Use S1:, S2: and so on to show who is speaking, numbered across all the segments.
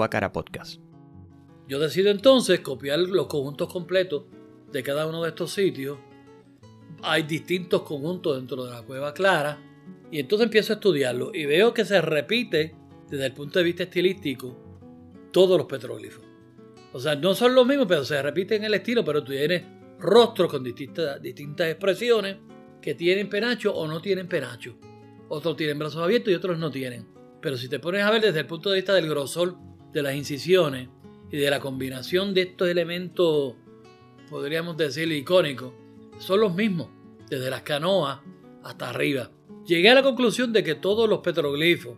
S1: Guácara Podcast.
S2: Yo decido entonces copiar los conjuntos completos de cada uno de estos sitios. Hay distintos conjuntos dentro de la Cueva Clara y entonces empiezo a estudiarlo y veo que se repite desde el punto de vista estilístico todos los petroglifos. O sea, no son los mismos, pero se repiten el estilo, pero tú tienes rostros con distintas expresiones que tienen penacho o no tienen penacho. Otros tienen brazos abiertos y otros no tienen. Pero si te pones a ver desde el punto de vista del grosor de las incisiones y de la combinación de estos elementos, podríamos decir icónicos, son los mismos, desde las canoas hasta arriba. Llegué a la conclusión de que todos los petroglifos,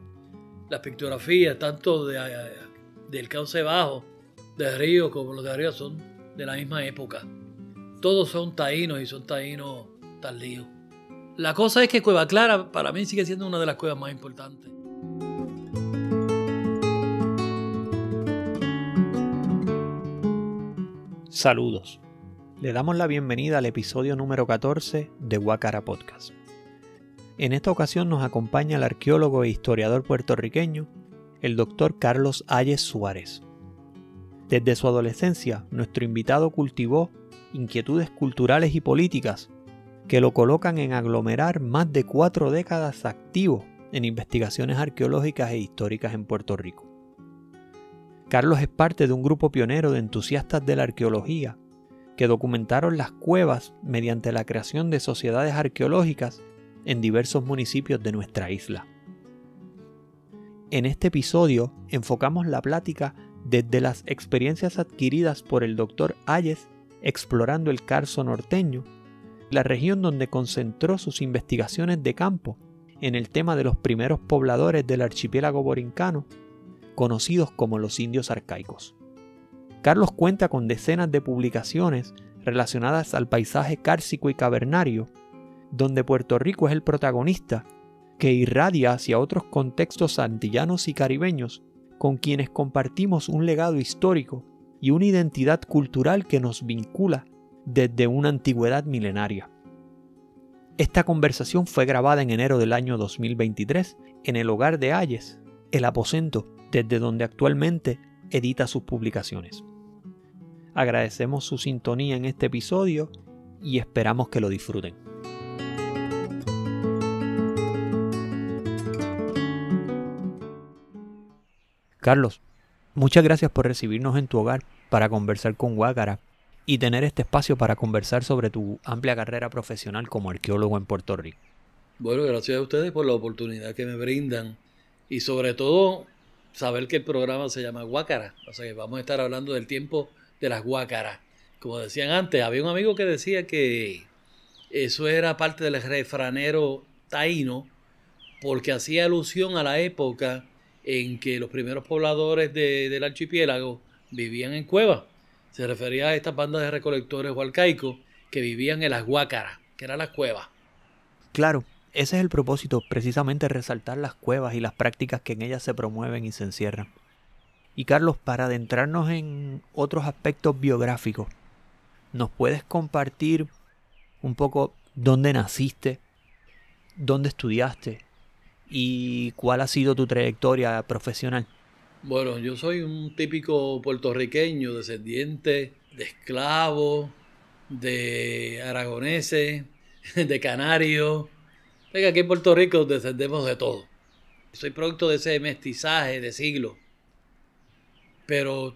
S2: las pictografías, tanto del cauce bajo, del río como los de arriba, son de la misma época. Todos son taínos y son taínos tardíos. La cosa es que Cueva Clara para mí sigue siendo una de las cuevas más importantes.
S1: Saludos. Le damos la bienvenida al episodio número 14 de Guácara Podcast. En esta ocasión nos acompaña el arqueólogo e historiador puertorriqueño, el doctor Carlos Ayes Suárez. Desde su adolescencia, nuestro invitado cultivó inquietudes culturales y políticas que lo colocan en aglomerar más de 4 décadas activo en investigaciones arqueológicas e históricas en Puerto Rico. Carlos es parte de un grupo pionero de entusiastas de la arqueología que documentaron las cuevas mediante la creación de sociedades arqueológicas en diversos municipios de nuestra isla. En este episodio enfocamos la plática desde las experiencias adquiridas por el Dr. Ayes explorando el Carso norteño, la región donde concentró sus investigaciones de campo en el tema de los primeros pobladores del archipiélago borincano, conocidos como los indios arcaicos. Carlos cuenta con decenas de publicaciones relacionadas al paisaje cársico y cavernario, donde Puerto Rico es el protagonista, que irradia hacia otros contextos antillanos y caribeños con quienes compartimos un legado histórico y una identidad cultural que nos vincula desde una antigüedad milenaria. Esta conversación fue grabada en enero del año 2023 en el hogar de Ayes, el aposento desde donde actualmente edita sus publicaciones. Agradecemos su sintonía en este episodio y esperamos que lo disfruten. Carlos, muchas gracias por recibirnos en tu hogar para conversar con Guácara y tener este espacio para conversar sobre tu amplia carrera profesional como arqueólogo en Puerto Rico.
S2: Bueno, gracias a ustedes por la oportunidad que me brindan y sobre todo saber que el programa se llama Guácara, o sea que vamos a estar hablando del tiempo de las guácaras. Como decían antes, había un amigo que decía que eso era parte del refranero taíno porque hacía alusión a la época en que los primeros pobladores del archipiélago vivían en cuevas. Se refería a estas bandas de recolectores hualcaicos que vivían en las guácaras, que eran las cuevas.
S1: Claro. Ese es el propósito, precisamente resaltar las cuevas y las prácticas que en ellas se promueven y se encierran. Y Carlos, para adentrarnos en otros aspectos biográficos, ¿nos puedes compartir un poco dónde naciste, dónde estudiaste y cuál ha sido tu trayectoria profesional?
S2: Bueno, yo soy un típico puertorriqueño, descendiente de esclavos, de aragoneses, de canarios. Venga, aquí en Puerto Rico descendemos de todo. Soy producto de ese mestizaje de siglos. Pero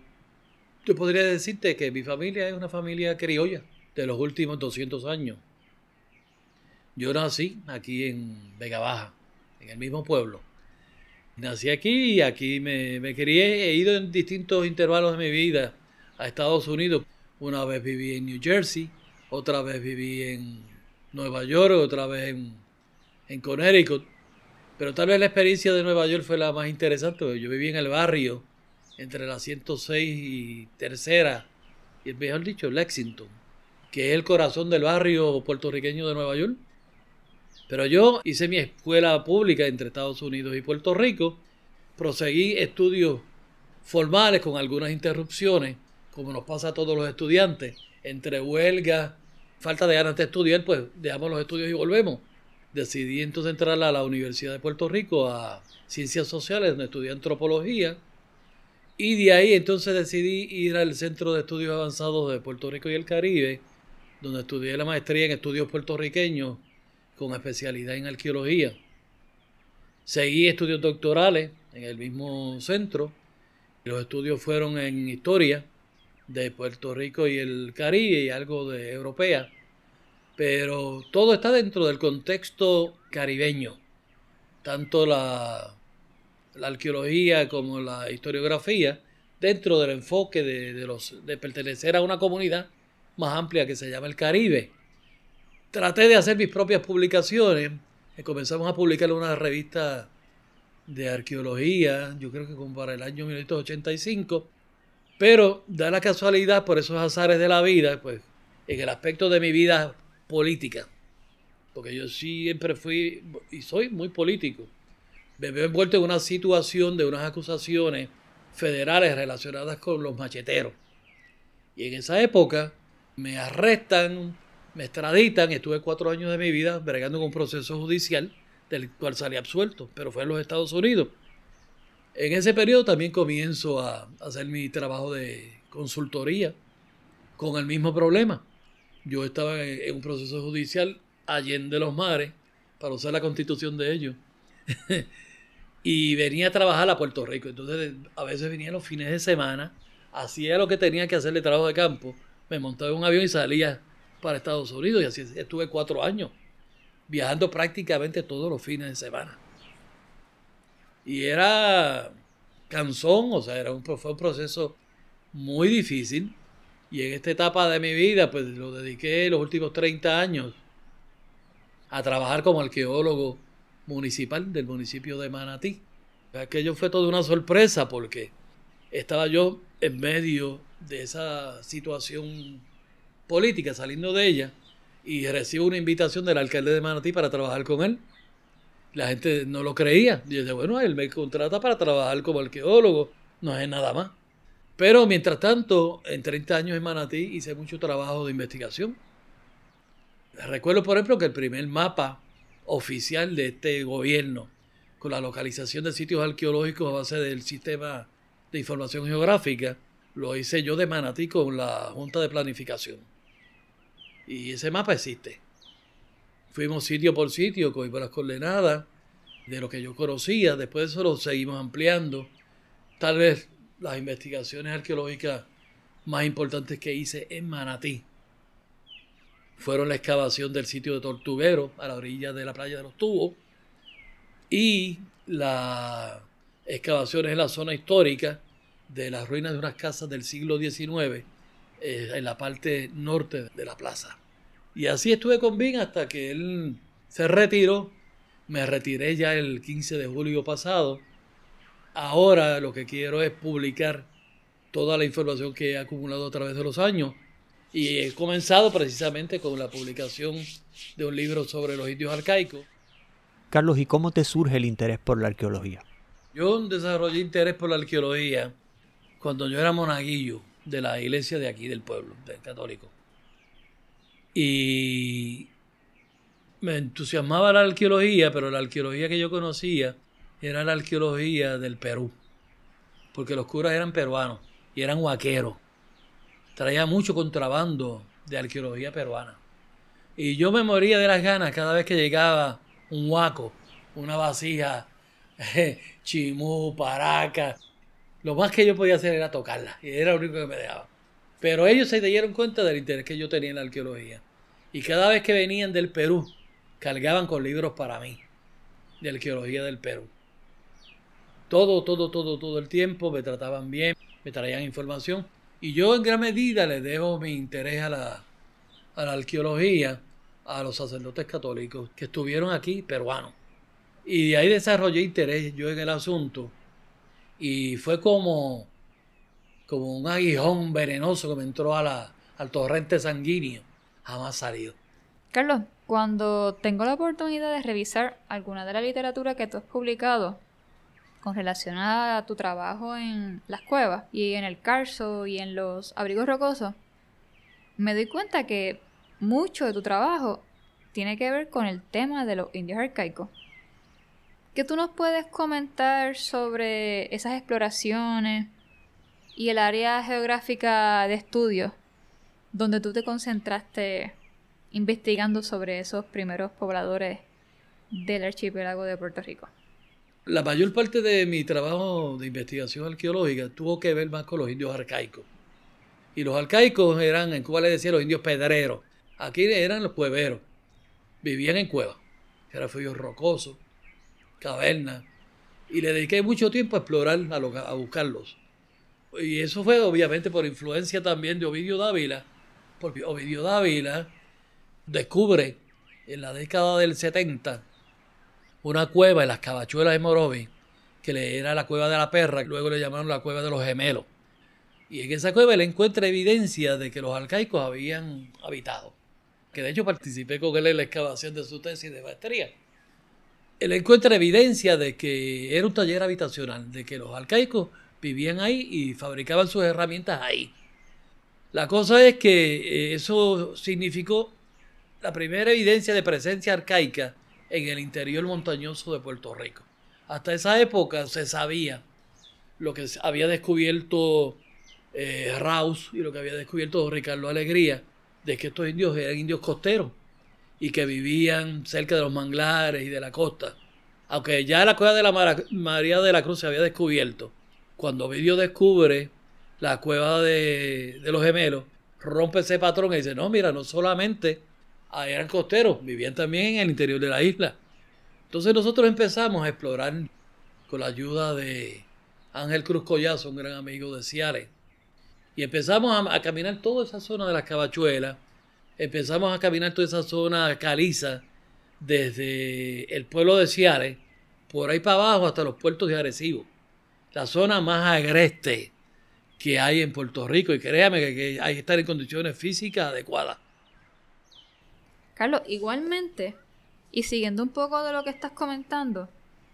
S2: yo podría decirte que mi familia es una familia criolla de los últimos 200 años. Yo nací aquí en Vega Baja, en el mismo pueblo. Nací aquí y aquí me crié. He ido en distintos intervalos de mi vida a Estados Unidos. Una vez viví en New Jersey, otra vez viví en Nueva York, otra vez en Connecticut, pero tal vez la experiencia de Nueva York fue la más interesante. Yo viví en el barrio entre la 106 y Tercera, y mejor dicho, Lexington, que es el corazón del barrio puertorriqueño de Nueva York. Pero yo hice mi escuela pública entre Estados Unidos y Puerto Rico, proseguí estudios formales con algunas interrupciones, como nos pasa a todos los estudiantes, entre huelga, falta de ganas de estudiar, pues dejamos los estudios y volvemos. Decidí entonces entrar a la Universidad de Puerto Rico a Ciencias Sociales, donde estudié antropología, Y de ahí entonces decidí ir al Centro de Estudios Avanzados de Puerto Rico y el Caribe, donde estudié la maestría en estudios puertorriqueños con especialidad en arqueología. Seguí estudios doctorales en el mismo centro. Los estudios fueron en historia de Puerto Rico y el Caribe y algo de europea. Pero todo está dentro del contexto caribeño. Tanto la arqueología como la historiografía, dentro del enfoque de pertenecer a una comunidad más amplia que se llama el Caribe. Traté de hacer mis propias publicaciones. Comenzamos a publicar una revista de arqueología, yo creo que como para el año 1985, pero da la casualidad, por esos azares de la vida, pues en el aspecto de mi vida política, porque yo siempre fui y soy muy político, me veo envuelto en una situación de unas acusaciones federales relacionadas con los macheteros. Y en esa época me arrestan, me extraditan, estuve 4 años de mi vida bregando con un proceso judicial del cual salí absuelto, pero fue en los Estados Unidos. En ese periodo también comienzo a hacer mi trabajo de consultoría con el mismo problema. Yo estaba en un proceso judicial allende los mares, para usar la constitución de ellos, y venía a trabajar a Puerto Rico. Entonces a veces venía los fines de semana, hacía lo que tenía que hacer de trabajo de campo, me montaba en un avión y salía para Estados Unidos, y así estuve 4 años, viajando prácticamente todos los fines de semana. Y era cansón, o sea, fue un proceso muy difícil. Y en esta etapa de mi vida, pues lo dediqué los últimos 30 años a trabajar como arqueólogo municipal del municipio de Manatí. Aquello fue toda una sorpresa porque estaba yo en medio de esa situación política, saliendo de ella, y recibo una invitación del alcalde de Manatí para trabajar con él. La gente no lo creía. Y yo decía, bueno, él me contrata para trabajar como arqueólogo, no es nada más. Pero mientras tanto, en 30 años en Manatí hice mucho trabajo de investigación. Recuerdo, por ejemplo, que el primer mapa oficial de este gobierno, con la localización de sitios arqueológicos a base del sistema de información geográfica, lo hice yo de Manatí con la Junta de Planificación. Y ese mapa existe. Fuimos sitio por sitio, con las coordenadas de lo que yo conocía. Después de eso lo seguimos ampliando. Tal vez las investigaciones arqueológicas más importantes que hice en Manatí fueron la excavación del sitio de Tortuguero, a la orilla de la playa de los Tubos, y las excavaciones en la zona histórica de las ruinas de unas casas del siglo XIX en la parte norte de la plaza. Y así estuve con Vin hasta que él se retiró. Me retiré ya el 15 de julio pasado. Ahora lo que quiero es publicar toda la información que he acumulado a través de los años. Y he comenzado precisamente con la publicación de un libro sobre los indios arcaicos.
S1: Carlos, ¿y cómo te surge el interés por la arqueología?
S2: Yo desarrollé interés por la arqueología cuando yo era monaguillo de la iglesia de aquí del pueblo, del católico. Y me entusiasmaba la arqueología, pero la arqueología que yo conocía era la arqueología del Perú, porque los curas eran peruanos y eran huaqueros. Traía mucho contrabando de arqueología peruana. Y yo me moría de las ganas cada vez que llegaba un huaco, una vasija, chimú, paraca. Lo más que yo podía hacer era tocarla, y era lo único que me dejaba. Pero ellos se dieron cuenta del interés que yo tenía en la arqueología. Y cada vez que venían del Perú, cargaban con libros para mí, de arqueología del Perú. Todo el tiempo me trataban bien, me traían información. Y yo en gran medida le debo mi interés a la arqueología a los sacerdotes católicos que estuvieron aquí, peruanos. Y de ahí desarrollé interés yo en el asunto. Y fue como un aguijón venenoso que me entró al torrente sanguíneo. Jamás salido.
S3: Carlos, cuando tengo la oportunidad de revisar alguna de la literatura que tú has publicado con relación a tu trabajo en las cuevas y en el Carso y en los abrigos rocosos, me doy cuenta que mucho de tu trabajo tiene que ver con el tema de los indios arcaicos. ¿Qué tú nos puedes comentar sobre esas exploraciones y el área geográfica de estudio donde tú te concentraste investigando sobre esos primeros pobladores del archipiélago de Puerto Rico?
S2: La mayor parte de mi trabajo de investigación arqueológica tuvo que ver más con los indios arcaicos. Y los arcaicos eran, en Cuba le decían los indios pedreros. Aquí eran los cueveros. Vivían en cuevas, refugios rocosos, cavernas. Y le dediqué mucho tiempo a explorar, a buscarlos. Y eso fue obviamente por influencia también de Ovidio Dávila, porque Ovidio Dávila descubre en la década del 70 una cueva en las Cavachuelas de Morovis, que era la cueva de la Perra, luego le llamaron la cueva de los Gemelos. Y en esa cueva él encuentra evidencia de que los arcaicos habían habitado. Que de hecho participé con él en la excavación de su tesis de maestría. Él encuentra evidencia de que era un taller habitacional, de que los arcaicos vivían ahí y fabricaban sus herramientas ahí. La cosa es que eso significó la primera evidencia de presencia arcaica en el interior montañoso de Puerto Rico. Hasta esa época se sabía lo que había descubierto Raus y lo que había descubierto Ricardo Alegría, de que estos indios eran indios costeros y que vivían cerca de los manglares y de la costa. Aunque ya la cueva de la María de la Cruz se había descubierto, cuando Ovidio descubre la cueva de los Gemelos, rompe ese patrón y dice, no, mira, no solamente eran costeros, vivían también en el interior de la isla. Entonces nosotros empezamos a explorar con la ayuda de Ángel Cruz Collazo, un gran amigo de Ciales. Y empezamos a caminar toda esa zona de las Cavachuelas, empezamos a caminar toda esa zona caliza, desde el pueblo de Ciales, por ahí para abajo hasta los puertos de Arecibo. La zona más agreste que hay en Puerto Rico, y créame que hay que estar en condiciones físicas adecuadas.
S3: Carlos, igualmente, y siguiendo un poco de lo que estás comentando,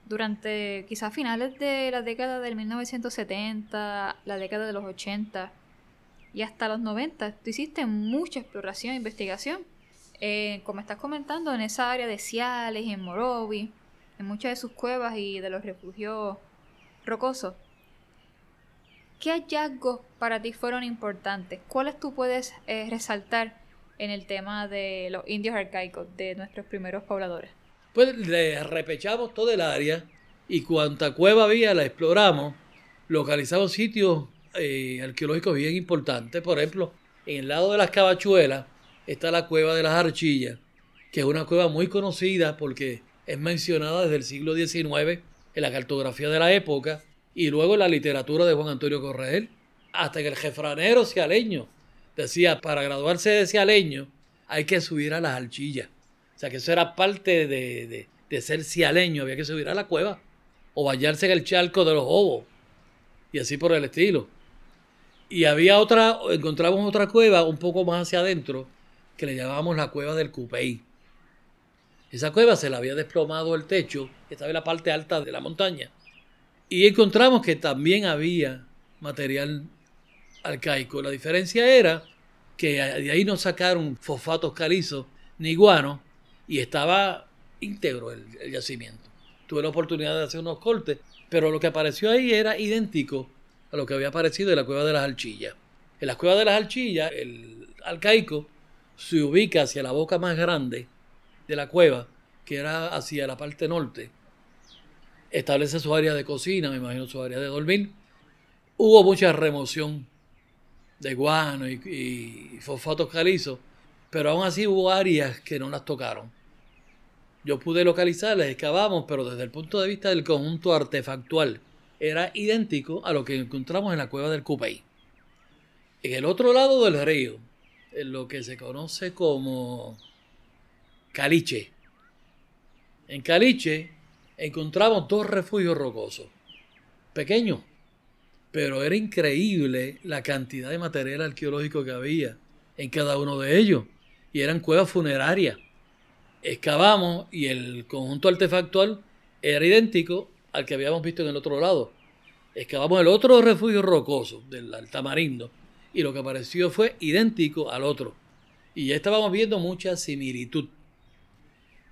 S3: durante quizás finales de la década del 1970, la década de los 80 y hasta los 90, tú hiciste mucha exploración e investigación. Como estás comentando, en esa área de Ciales, en Morovis, en muchas de sus cuevas y de los refugios rocosos. ¿Qué hallazgos para ti fueron importantes? ¿Cuáles tú puedes resaltar en el tema de los indios arcaicos, de nuestros primeros pobladores?
S2: Pues le repechamos todo el área y cuanta cueva había la exploramos, localizamos sitios arqueológicos bien importantes. Por ejemplo, en el lado de las Cavachuelas está la cueva de las Archillas, que es una cueva muy conocida porque es mencionada desde el siglo XIX en la cartografía de la época y luego en la literatura de Juan Antonio Corregel, hasta que el jefranero cialeño decía, para graduarse de cialeño hay que subir a las Archillas. O sea que eso era parte de ser cialeño, había que subir a la cueva o bañarse en el charco de los Jobos y así por el estilo. Y encontramos otra cueva un poco más hacia adentro que le llamábamos la cueva del Cupey. Esa cueva se le había desplomado el techo, estaba en la parte alta de la montaña. Y encontramos que también había material arcaico. La diferencia era que de ahí no sacaron fosfatos calizos ni guano y estaba íntegro el yacimiento. Tuve la oportunidad de hacer unos cortes, pero lo que apareció ahí era idéntico a lo que había aparecido en la cueva de las Archillas. En la cueva de las Archillas, el arcaico se ubica hacia la boca más grande de la cueva, que era hacia la parte norte. Establece su área de cocina, me imagino su área de dormir. Hubo mucha remoción de guano y fosfatos calizos, pero aún así hubo áreas que no las tocaron. Yo pude localizarlas, excavamos, pero desde el punto de vista del conjunto artefactual era idéntico a lo que encontramos en la cueva del Cupey. En el otro lado del río, en lo que se conoce como Caliche. En Caliche encontramos dos refugios rocosos, pequeños, pero era increíble la cantidad de material arqueológico que había en cada uno de ellos, y eran cuevas funerarias. Excavamos y el conjunto artefactual era idéntico al que habíamos visto en el otro lado. Excavamos el otro refugio rocoso del Tamarindo y lo que apareció fue idéntico al otro. Y ya estábamos viendo mucha similitud.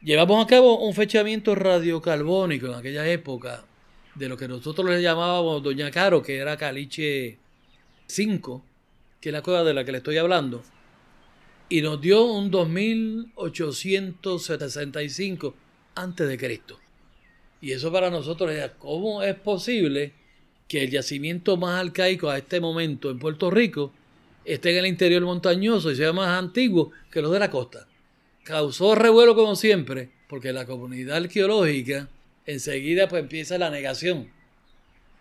S2: Llevamos a cabo un fechamiento radiocarbónico en aquella época de lo que nosotros le llamábamos Doña Caro, que era Caliche 5, que es la cueva de la que le estoy hablando, y nos dio un 2865 antes de Cristo. Y eso para nosotros es cómo es posible que el yacimiento más arcaico a este momento en Puerto Rico esté en el interior montañoso y sea más antiguo que los de la costa. Causó revuelo como siempre, porque la comunidad arqueológica enseguida pues empieza la negación.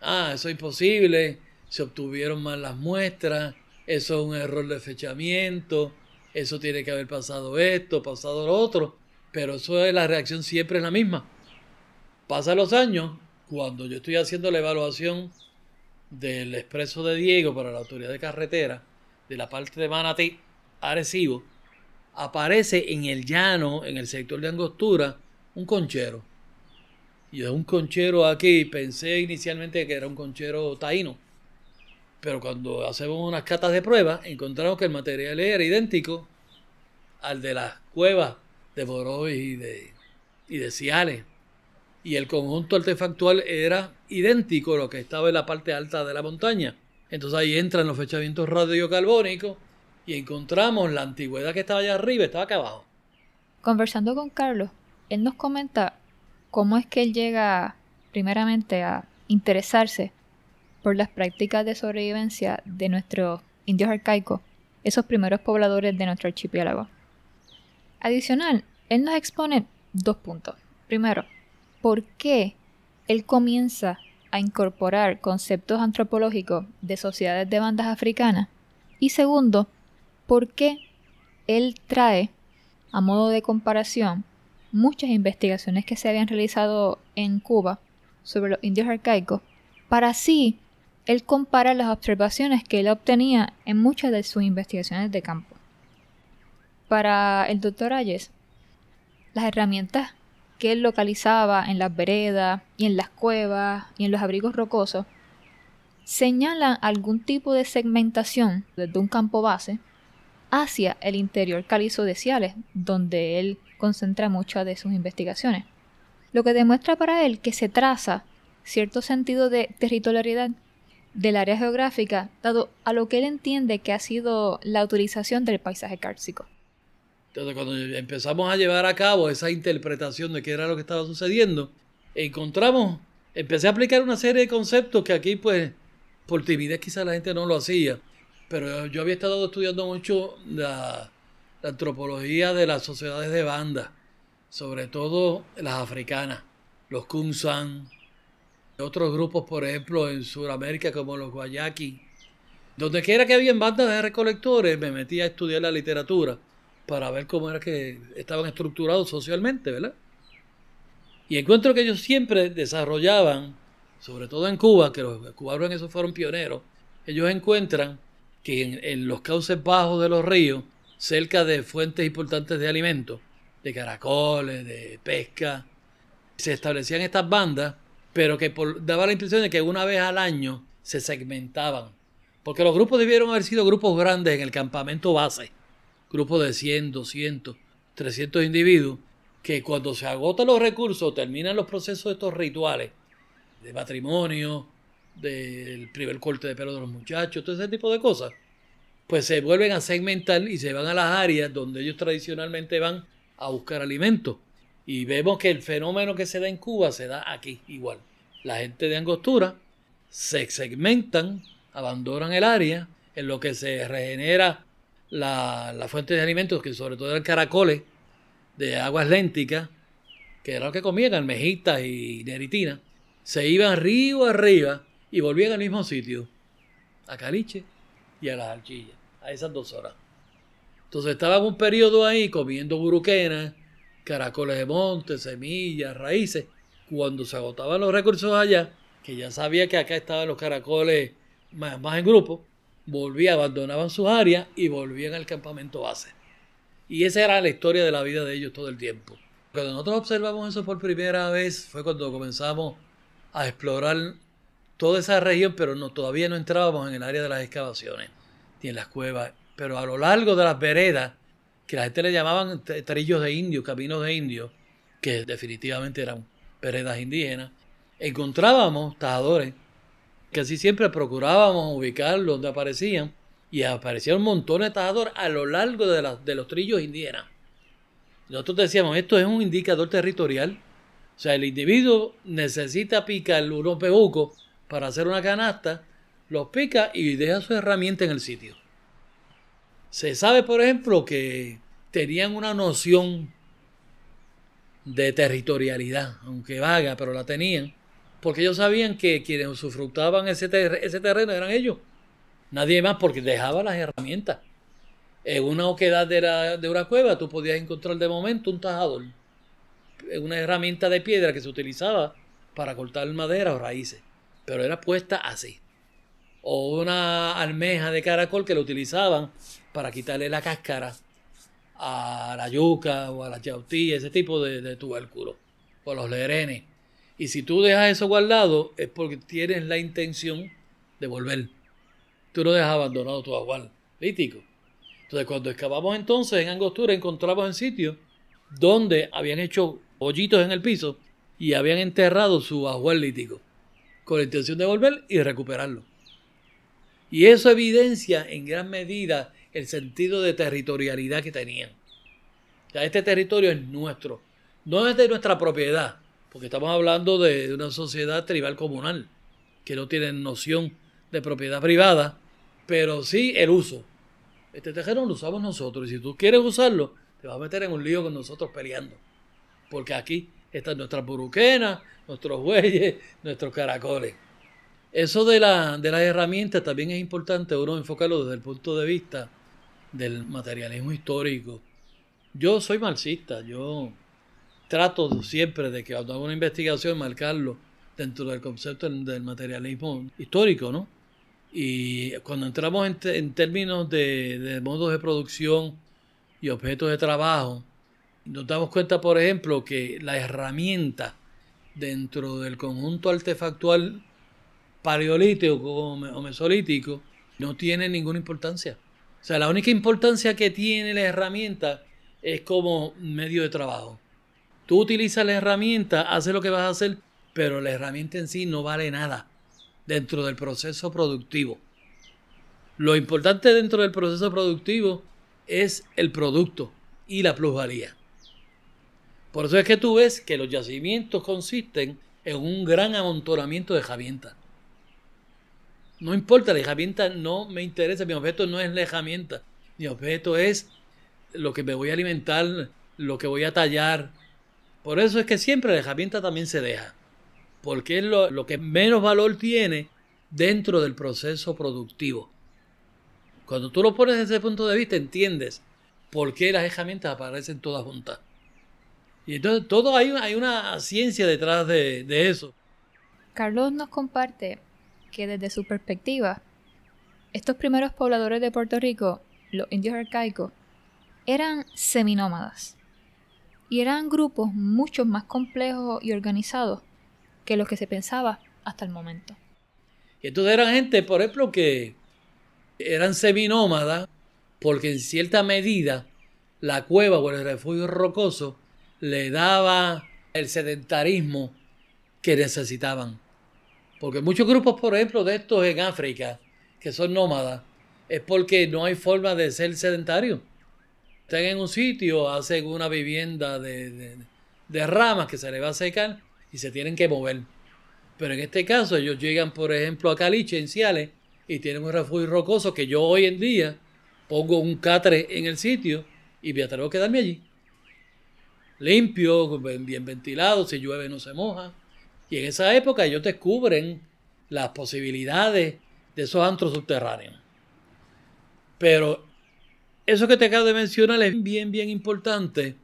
S2: Eso es imposible, se obtuvieron mal las muestras, eso es un error de fechamiento, eso tiene que haber pasado esto, pasado lo otro, pero eso es la reacción siempre es la misma. Pasan los años, cuando yo estoy haciendo la evaluación del expreso de Diego para la autoridad de carretera, de la parte de Manatí, Arecibo, aparece en el llano, en el sector de Angostura, un conchero. Y es un conchero aquí, pensé inicialmente que era un conchero taíno, pero cuando hacemos unas catas de prueba, encontramos que el material era idéntico al de las cuevas de Boroy y de Ciales. Y el conjunto artefactual era idéntico a lo que estaba en la parte alta de la montaña. Entonces ahí entran los fechamientos radiocarbónicos y encontramos la antigüedad que estaba allá arriba, estaba acá abajo.
S3: Conversando con Carlos, él nos comenta cómo es que él llega primeramente a interesarse por las prácticas de sobrevivencia de nuestros indios arcaicos, esos primeros pobladores de nuestro archipiélago. Adicional, él nos expone 2 puntos. Primero, ¿por qué él comienza a incorporar conceptos antropológicos de sociedades de bandas africanas? Y segundo, ¿por qué él trae, a modo de comparación, muchas investigaciones que se habían realizado en Cuba sobre los indios arcaicos, para así él comparar las observaciones que él obtenía en muchas de sus investigaciones de campo? Para el Dr. Ayes, las herramientas que él localizaba en las veredas y en las cuevas y en los abrigos rocosos señalan algún tipo de segmentación desde un campo base hacia el interior calizo de Ciales, donde él concentra muchas de sus investigaciones, lo que demuestra para él que se traza cierto sentido de territorialidad del área geográfica, dado a lo que él entiende que ha sido la utilización del paisaje kárstico.
S2: Entonces, cuando empezamos a llevar a cabo esa interpretación de qué era lo que estaba sucediendo, empecé a aplicar una serie de conceptos que aquí, pues, por timidez quizás la gente no lo hacía, pero yo había estado estudiando mucho la antropología de las sociedades de banda, sobre todo las africanas, los Kunsan, otros grupos, por ejemplo, en Sudamérica como los Guayaki. Donde quiera que había bandas de recolectores, me metí a estudiar la literatura para ver cómo era que estaban estructurados socialmente, ¿verdad? Y encuentro que ellos siempre desarrollaban, sobre todo en Cuba, que los cubanos en eso fueron pioneros, ellos encuentran que en los cauces bajos de los ríos, cerca de fuentes importantes de alimentos, de caracoles, de pesca, se establecían estas bandas, pero que daba la impresión de que una vez al año se segmentaban. Porque los grupos debieron haber sido grupos grandes en el campamento base, grupos de 100, 200, 300 individuos, que cuando se agotan los recursos, terminan los procesos de estos rituales de matrimonio, del primer corte de pelo de los muchachos, todo ese tipo de cosas, pues se vuelven a segmentar y se van a las áreas donde ellos tradicionalmente van a buscar alimentos. Y vemos que el fenómeno que se da en Cuba se da aquí igual. La gente de Angostura se segmentan, abandonan el área, en lo que se regenera la fuente de alimentos, que sobre todo eran caracoles de aguas lénticas, que era lo que comían, almejitas y neritinas. Se iban río arriba y volvían al mismo sitio, a Caliche y a las Archillas, a esas 2 horas. Entonces estaban un periodo ahí comiendo buruquenas, caracoles de monte, semillas, raíces. Cuando se agotaban los recursos allá, que ya sabía que acá estaban los caracoles más en grupo, abandonaban sus áreas y volvían al campamento base. Y esa era la historia de la vida de ellos todo el tiempo. Cuando nosotros observamos eso por primera vez fue cuando comenzamos a explorar toda esa región, pero todavía no entrábamos en el área de las excavaciones ni en las cuevas. Pero a lo largo de las veredas, que la gente le llamaban trillos de indios, caminos de indios, que definitivamente eran veredas indígenas, encontrábamos tajadores Casi siempre procurábamos ubicarlos donde aparecían y aparecían un montón de tajadores a lo largo de los trillos indígenas. Nosotros decíamos, esto es un indicador territorial. O sea, el individuo necesita picar unos bejucos para hacer una canasta, los pica y deja su herramienta en el sitio. Se sabe, por ejemplo, que tenían una noción de territorialidad, aunque vaga, pero la tenían, porque ellos sabían que quienes usufructaban ese terreno eran ellos. Nadie más, porque dejaba las herramientas. En una oquedad de una cueva tú podías encontrar de momento un tajador, una herramienta de piedra que se utilizaba para cortar madera o raíces, pero era puesta así. O una almeja de caracol que lo utilizaban para quitarle la cáscara a la yuca o a la yautía, ese tipo de tubérculos, o los lerenes. Y si tú dejas eso guardado es porque tienes la intención de volver. Tú no dejas abandonado tu ajuar lítico. Entonces, cuando excavamos entonces en Angostura, encontramos en sitios donde habían hecho hoyitos en el piso y habían enterrado su ajuar lítico con la intención de volver y recuperarlo. Y eso evidencia en gran medida el sentido de territorialidad que tenían. O sea, este territorio es nuestro, no es de nuestra propiedad, porque estamos hablando de una sociedad tribal comunal que no tiene noción de propiedad privada, pero sí el uso. Este terreno lo usamos nosotros y si tú quieres usarlo, te vas a meter en un lío con nosotros peleando. Porque aquí están nuestras buruquenas, nuestros bueyes, nuestros caracoles. Eso de las herramientas también es importante uno enfocarlo desde el punto de vista del materialismo histórico. Yo soy marxista, yo trato siempre de que cuando hago una investigación marcarlo dentro del concepto del materialismo histórico, ¿no? Y cuando entramos en términos de modos de producción y objetos de trabajo, nos damos cuenta, por ejemplo, que la herramienta dentro del conjunto artefactual paleolítico o mesolítico no tiene ninguna importancia. O sea, la única importancia que tiene la herramienta es como medio de trabajo. Tú utilizas la herramienta, haces lo que vas a hacer, pero la herramienta en sí no vale nada dentro del proceso productivo. Lo importante dentro del proceso productivo es el producto y la plusvalía. Por eso es que tú ves que los yacimientos consisten en un gran amontonamiento de herramientas. No importa, la herramienta no me interesa, mi objeto no es la herramienta, mi objeto es lo que me voy a alimentar, lo que voy a tallar. Por eso es que siempre la herramienta también se deja, porque es lo que menos valor tiene dentro del proceso productivo. Cuando tú lo pones desde ese punto de vista, entiendes por qué las herramientas aparecen todas juntas. Y entonces todo hay una ciencia detrás de eso.
S3: Carlos nos comparte que desde su perspectiva, estos primeros pobladores de Puerto Rico, los indios arcaicos, eran seminómadas. Y eran grupos mucho más complejos y organizados que los que se pensaba hasta el momento.
S2: Y entonces eran gente, por ejemplo, que eran seminómadas porque en cierta medida la cueva o el refugio rocoso le daba el sedentarismo que necesitaban. Porque muchos grupos, por ejemplo, de estos en África, que son nómadas, es porque no hay forma de ser sedentario. Están en un sitio, hacen una vivienda de ramas que se les va a secar y se tienen que mover. Pero en este caso ellos llegan, por ejemplo, a Caliche, en Ciales, y tienen un refugio rocoso que yo hoy en día pongo un catre en el sitio y me atrevo a quedarme allí. Limpio, bien ventilado, si llueve no se moja. Y en esa época ellos descubren las posibilidades de esos antros subterráneos. Pero eso que te acabo de mencionar es bien importante,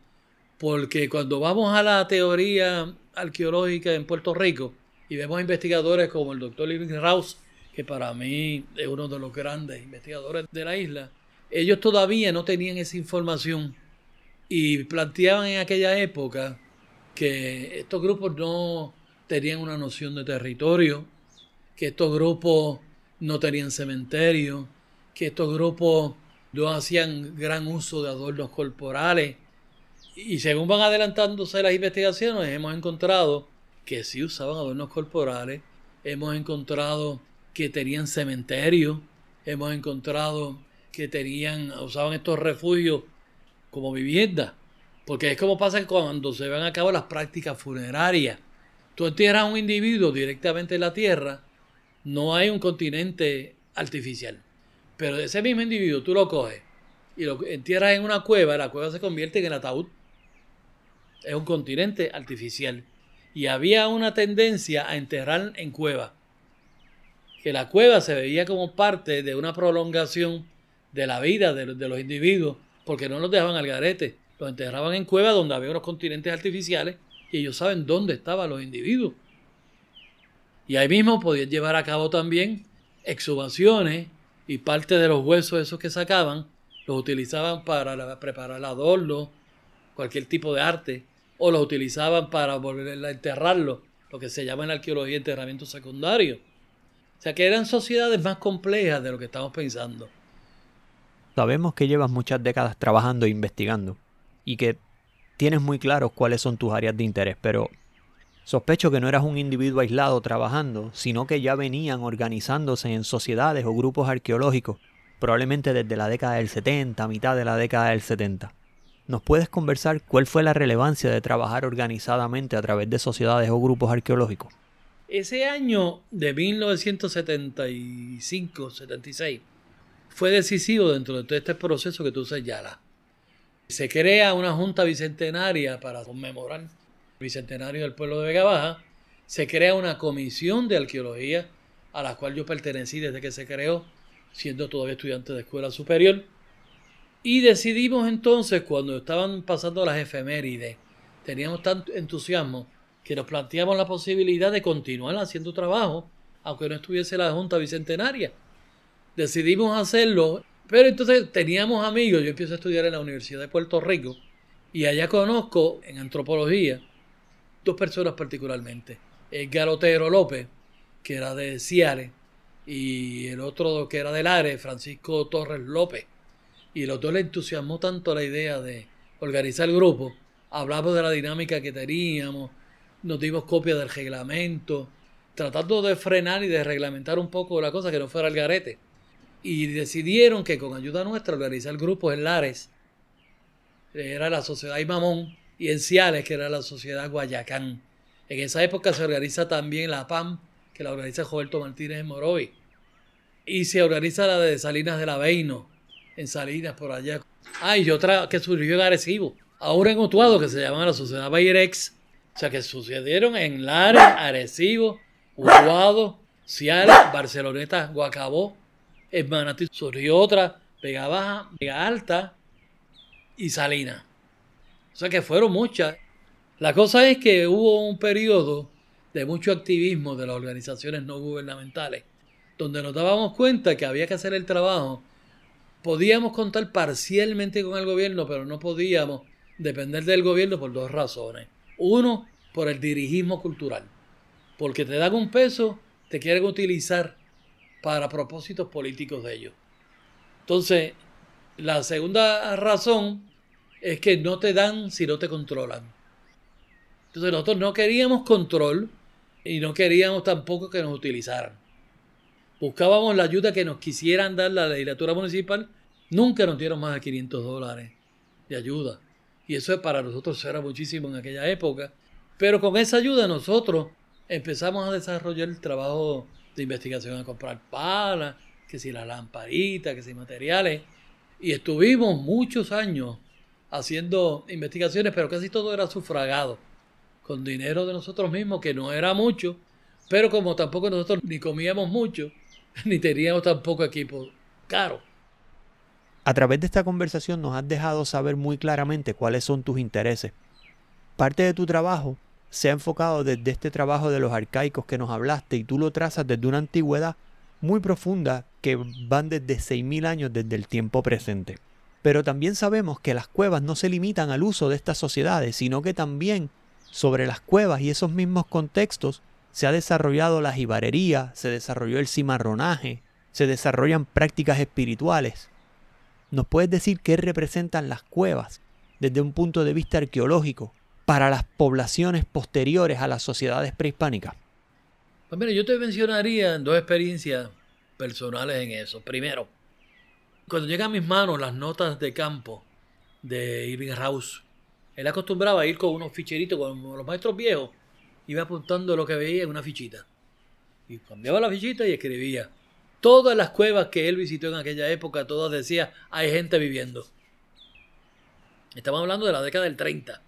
S2: porque cuando vamos a la teoría arqueológica en Puerto Rico y vemos investigadores como el doctor Irving Rouse, que para mí es uno de los grandes investigadores de la isla, ellos todavía no tenían esa información y planteaban en aquella época que estos grupos no tenían una noción de territorio, que estos grupos no tenían cementerio, que estos grupos no hacían gran uso de adornos corporales. Y según van adelantándose las investigaciones, hemos encontrado que sí usaban adornos corporales, hemos encontrado que tenían cementerios, hemos encontrado que usaban estos refugios como vivienda, porque es como pasa cuando se van a cabo las prácticas funerarias. Tú entierras a un individuo directamente en la tierra, no hay un continente artificial, pero ese mismo individuo tú lo coges y lo entierras en una cueva, la cueva se convierte en el ataúd. Es un continente artificial. Y había una tendencia a enterrar en cueva, que la cueva se veía como parte de una prolongación de la vida de los individuos, porque no los dejaban al garete, los enterraban en cuevas donde había unos continentes artificiales y ellos saben dónde estaban los individuos. Y ahí mismo podían llevar a cabo también exhumaciones y parte de los huesos esos que sacaban los utilizaban para preparar adornos, cualquier tipo de arte, o los utilizaban para volver a enterrarlos, lo que se llama en la arqueología enterramiento secundario. O sea que eran sociedades más complejas de lo que estamos pensando.
S1: Sabemos que llevas muchas décadas trabajando e investigando y que tienes muy claros cuáles son tus áreas de interés, pero sospecho que no eras un individuo aislado trabajando, sino que ya venían organizándose en sociedades o grupos arqueológicos, probablemente desde la década del 70, mitad de la década del 70. ¿Nos puedes conversar cuál fue la relevancia de trabajar organizadamente a través de sociedades o grupos arqueológicos?
S2: Ese año de 1975-76 fue decisivo dentro de todo este proceso que tú señalas. Se crea una junta bicentenaria para conmemorar el bicentenario del pueblo de Vega Baja. Se crea una comisión de arqueología a la cual yo pertenecí desde que se creó, siendo todavía estudiante de escuela superior. Y decidimos entonces, cuando estaban pasando las efemérides, teníamos tanto entusiasmo que nos planteamos la posibilidad de continuar haciendo trabajo, aunque no estuviese la Junta Bicentenaria. Decidimos hacerlo, pero entonces teníamos amigos. Yo empiezo a estudiar en la Universidad de Puerto Rico y allá conozco en antropología dos personas particularmente. Edgar Otero López, que era de Ciares, y el otro que era de Lares, Francisco Torres López. Y los dos les entusiasmó tanto la idea de organizar el grupo. Hablamos de la dinámica que teníamos, nos dimos copia del reglamento, tratando de frenar y de reglamentar un poco la cosa que no fuera el garete. Y decidieron que con ayuda nuestra organizar grupos en Lares, que era la Sociedad Imamón, y en Ciales, que era la Sociedad Guayacán. En esa época se organiza también la PAM, que la organiza Roberto Martínez en Morovi. Y se organiza la de Salinas de la Beino, en Salinas, por allá. Y otra que surgió en Arecibo. Ahora en Utuado, que se llama la Sociedad Bayrex. O sea, que sucedieron en Lares, Arecibo, Utuado, Ciales, Barceloneta, Guacabó. En Manatí surgió otra, Vega Baja, Vega Alta y Salinas. O sea que fueron muchas. La cosa es que hubo un periodo de mucho activismo de las organizaciones no gubernamentales, donde nos dábamos cuenta que había que hacer el trabajo. Podíamos contar parcialmente con el gobierno, pero no podíamos depender del gobierno por dos razones. Uno, por el dirigismo cultural. Porque te dan un peso, te quieren utilizar para propósitos políticos de ellos. Entonces, la segunda razón es que no te dan si no te controlan. Entonces, nosotros no queríamos control y no queríamos tampoco que nos utilizaran. Buscábamos la ayuda que nos quisieran dar la legislatura municipal. Nunca nos dieron más de $500 de ayuda. Y eso para nosotros era muchísimo en aquella época. Pero con esa ayuda nosotros empezamos a desarrollar el trabajo de investigación, a comprar palas, que si las lamparitas, que si materiales. Y estuvimos muchos años haciendo investigaciones, pero casi todo era sufragado, con dinero de nosotros mismos, que no era mucho, pero como tampoco nosotros ni comíamos mucho, ni teníamos tampoco equipo caro.
S1: A través de esta conversación nos has dejado saber muy claramente cuáles son tus intereses. Parte de tu trabajo se ha enfocado desde este trabajo de los arcaicos que nos hablaste y tú lo trazas desde una antigüedad muy profunda que van desde 6.000 años desde el tiempo presente. Pero también sabemos que las cuevas no se limitan al uso de estas sociedades, sino que también sobre las cuevas y esos mismos contextos se ha desarrollado la jibarería, se desarrolló el cimarronaje, se desarrollan prácticas espirituales. ¿Nos puedes decir qué representan las cuevas desde un punto de vista arqueológico para las poblaciones posteriores a las sociedades prehispánicas?
S2: Pues mira, yo te mencionaría dos experiencias personales en eso. Primero, cuando llegan a mis manos las notas de campo de Irving House, él acostumbraba a ir con unos ficheritos, con los maestros viejos, iba apuntando lo que veía en una fichita. Y cambiaba la fichita y escribía. Todas las cuevas que él visitó en aquella época, todas decía, hay gente viviendo. Estamos hablando de la década del 30.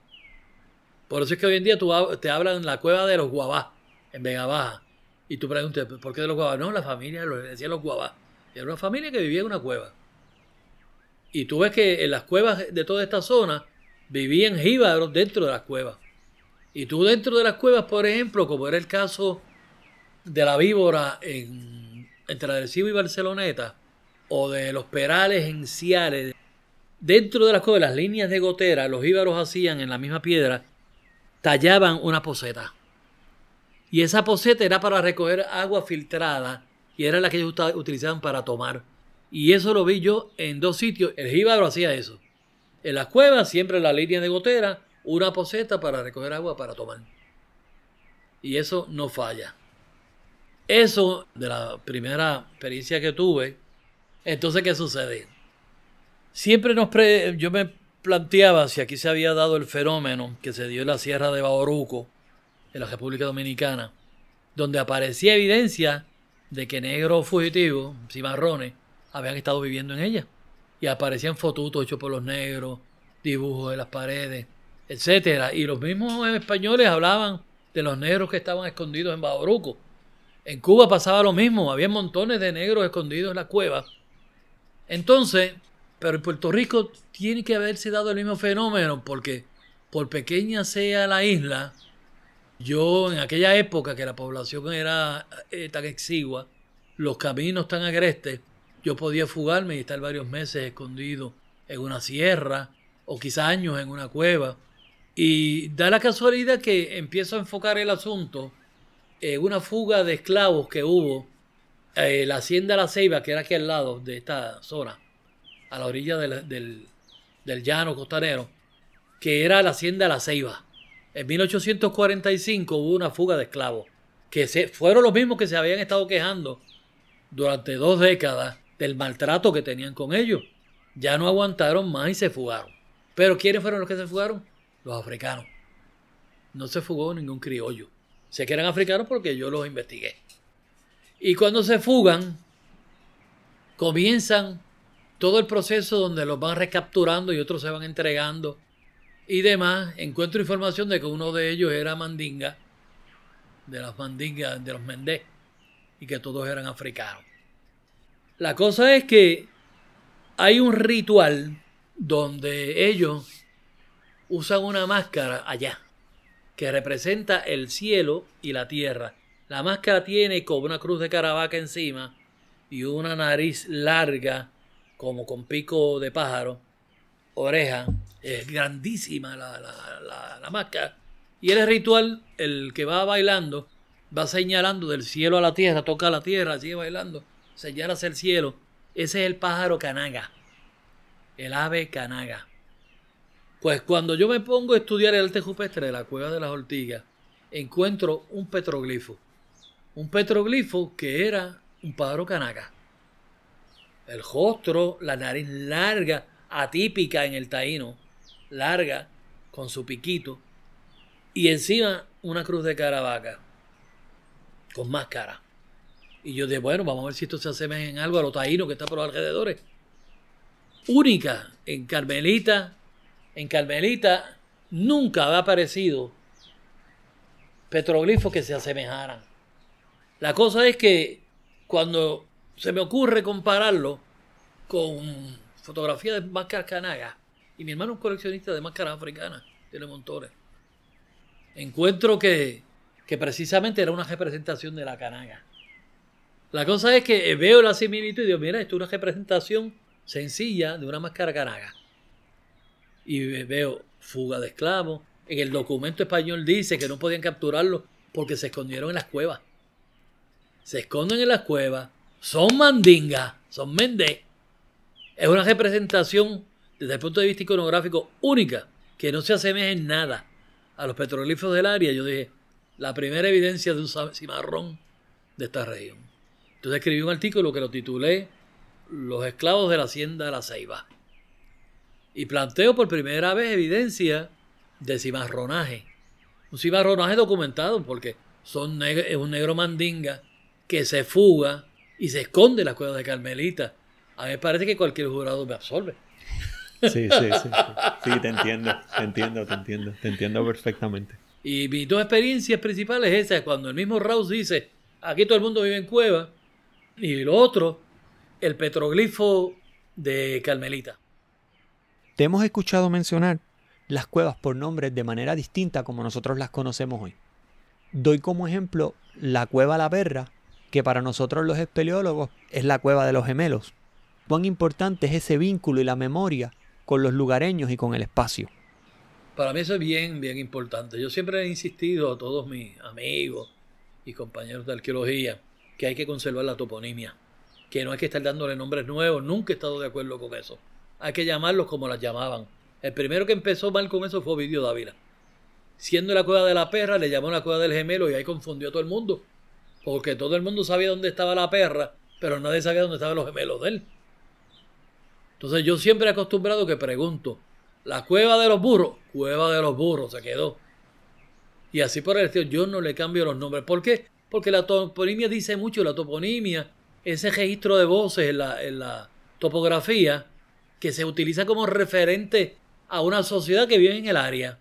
S2: Por eso es que hoy en día te hablan en la cueva de los Guabás, en Vega Baja. Y tú preguntas, ¿por qué de los Guabás? No, la familia, decían los Guabás. Era una familia que vivía en una cueva. Y tú ves que en las cuevas de toda esta zona vivían jíbaros dentro de las cuevas. Y tú dentro de las cuevas, por ejemplo, como era el caso de la víbora entre Arecibo y Barceloneta, o de los perales en Ciales, dentro de las cuevas, las líneas de gotera, los jíbaros hacían en la misma piedra, tallaban una poceta. Y esa poceta era para recoger agua filtrada y era la que ellos utilizaban para tomar. Y eso lo vi yo en dos sitios. El jíbaro hacía eso. En las cuevas, siempre en la línea de gotera, una poceta para recoger agua para tomar. Y eso no falla. Eso de la primera experiencia que tuve. Entonces, ¿qué sucede? Siempre yo me planteaba si aquí se había dado el fenómeno que se dio en la Sierra de Bauruco, en la República Dominicana, donde aparecía evidencia de que negros fugitivos, cimarrones, habían estado viviendo en ella. Y aparecían fotutos hechos por los negros, dibujos de las paredes, etcétera. Y los mismos españoles hablaban de los negros que estaban escondidos en Bauruco. En Cuba pasaba lo mismo, había montones de negros escondidos en las cuevas. Entonces, pero en Puerto Rico tiene que haberse dado el mismo fenómeno, porque por pequeña sea la isla, yo en aquella época que la población era tan exigua, los caminos tan agrestes, yo podía fugarme y estar varios meses escondido en una sierra o quizás años en una cueva. Y da la casualidad que empiezo a enfocar el asunto en una fuga de esclavos que hubo la hacienda La Ceiba, que era aquí al lado de esta zona, a la orilla del llano costanero, que era la hacienda La Ceiba. En 1845 hubo una fuga de esclavos, que fueron los mismos que se habían estado quejando durante 2 décadas del maltrato que tenían con ellos. Ya no aguantaron más y se fugaron. ¿Pero quiénes fueron los que se fugaron? Los africanos. No se fugó ningún criollo. Sé que eran africanos porque yo los investigué. Y cuando se fugan, comienzan todo el proceso donde los van recapturando y otros se van entregando y demás. Encuentro información de que uno de ellos era mandinga, de las mandingas, de los mendés, y que todos eran africanos. La cosa es que hay un ritual donde ellos usan una máscara allá que representa el cielo y la tierra. La máscara tiene como una cruz de Caravaca encima y una nariz larga como con pico de pájaro, oreja. Es grandísima la máscara. Y el ritual, el que va bailando, va señalando del cielo a la tierra, toca la tierra, sigue bailando, señala hacia el cielo. Ese es el pájaro canaga, el ave canaga. Pues cuando yo me pongo a estudiar el arte rupestre de la Cueva de las Ortigas, encuentro un petroglifo. Un petroglifo que era un pájaro canaga. El rostro, la nariz larga, atípica en el taíno, larga, con su piquito, y encima una cruz de Caravaca, con máscara. Y yo dije, bueno, vamos a ver si esto se asemeja en algo a los taínos que está por los alrededores. Única en Carmelita. En Carmelita nunca había aparecido petroglifos que se asemejaran. La cosa es que cuando se me ocurre compararlo con fotografías de máscaras canagas, y mi hermano es coleccionista de máscaras africanas, tiene montones, encuentro que precisamente era una representación de la canaga. La cosa es que veo la similitud y digo, mira, esto es una representación sencilla de una máscara canaga. Y veo fuga de esclavos. En el documento español dice que no podían capturarlos porque se escondieron en las cuevas. Se esconden en las cuevas. Son mandingas, son mendés. Es una representación desde el punto de vista iconográfico única, que no se asemeja en nada a los petroglifos del área. Yo dije, la primera evidencia de un cimarrón de esta región. Entonces escribí un artículo que lo titulé Los esclavos de la hacienda de la Ceiba. Y planteo por primera vez evidencia de cimarronaje. Un cimarronaje documentado porque es un negro mandinga que se fuga y se esconde en las cuevas de Carmelita. A mí me parece que cualquier jurado me absorbe.
S1: Sí, te entiendo perfectamente.
S2: Y mis dos experiencias principales es esa, cuando el mismo Rawls dice, aquí todo el mundo vive en cuevas, y lo otro, el petroglifo de Carmelita.
S1: Te hemos escuchado mencionar las cuevas por nombres de manera distinta como nosotros las conocemos hoy. Doy como ejemplo la cueva La Perra, que para nosotros los espeleólogos es la cueva de los gemelos. ¿Cuán importante es ese vínculo y la memoria con los lugareños y con el espacio?
S2: Para mí eso es bien importante. Yo siempre he insistido a todos mis amigos y compañeros de arqueología que hay que conservar la toponimia, que no hay que estar dándole nombres nuevos. Nunca he estado de acuerdo con eso. Hay que llamarlos como las llamaban. El primero que empezó mal con eso fue Ovidio Dávila. Siendo la cueva de la Perra, le llamó la cueva del gemelo y ahí confundió a todo el mundo. Porque todo el mundo sabía dónde estaba la perra, pero nadie sabía dónde estaban los gemelos de él. Entonces yo siempre he acostumbrado que pregunto, ¿la cueva de los burros se quedó? Y así por el estilo, yo no le cambio los nombres. ¿Por qué? Porque la toponimia dice mucho. La toponimia, ese registro de voces en la topografía, que se utiliza como referente a una sociedad que vive en el área.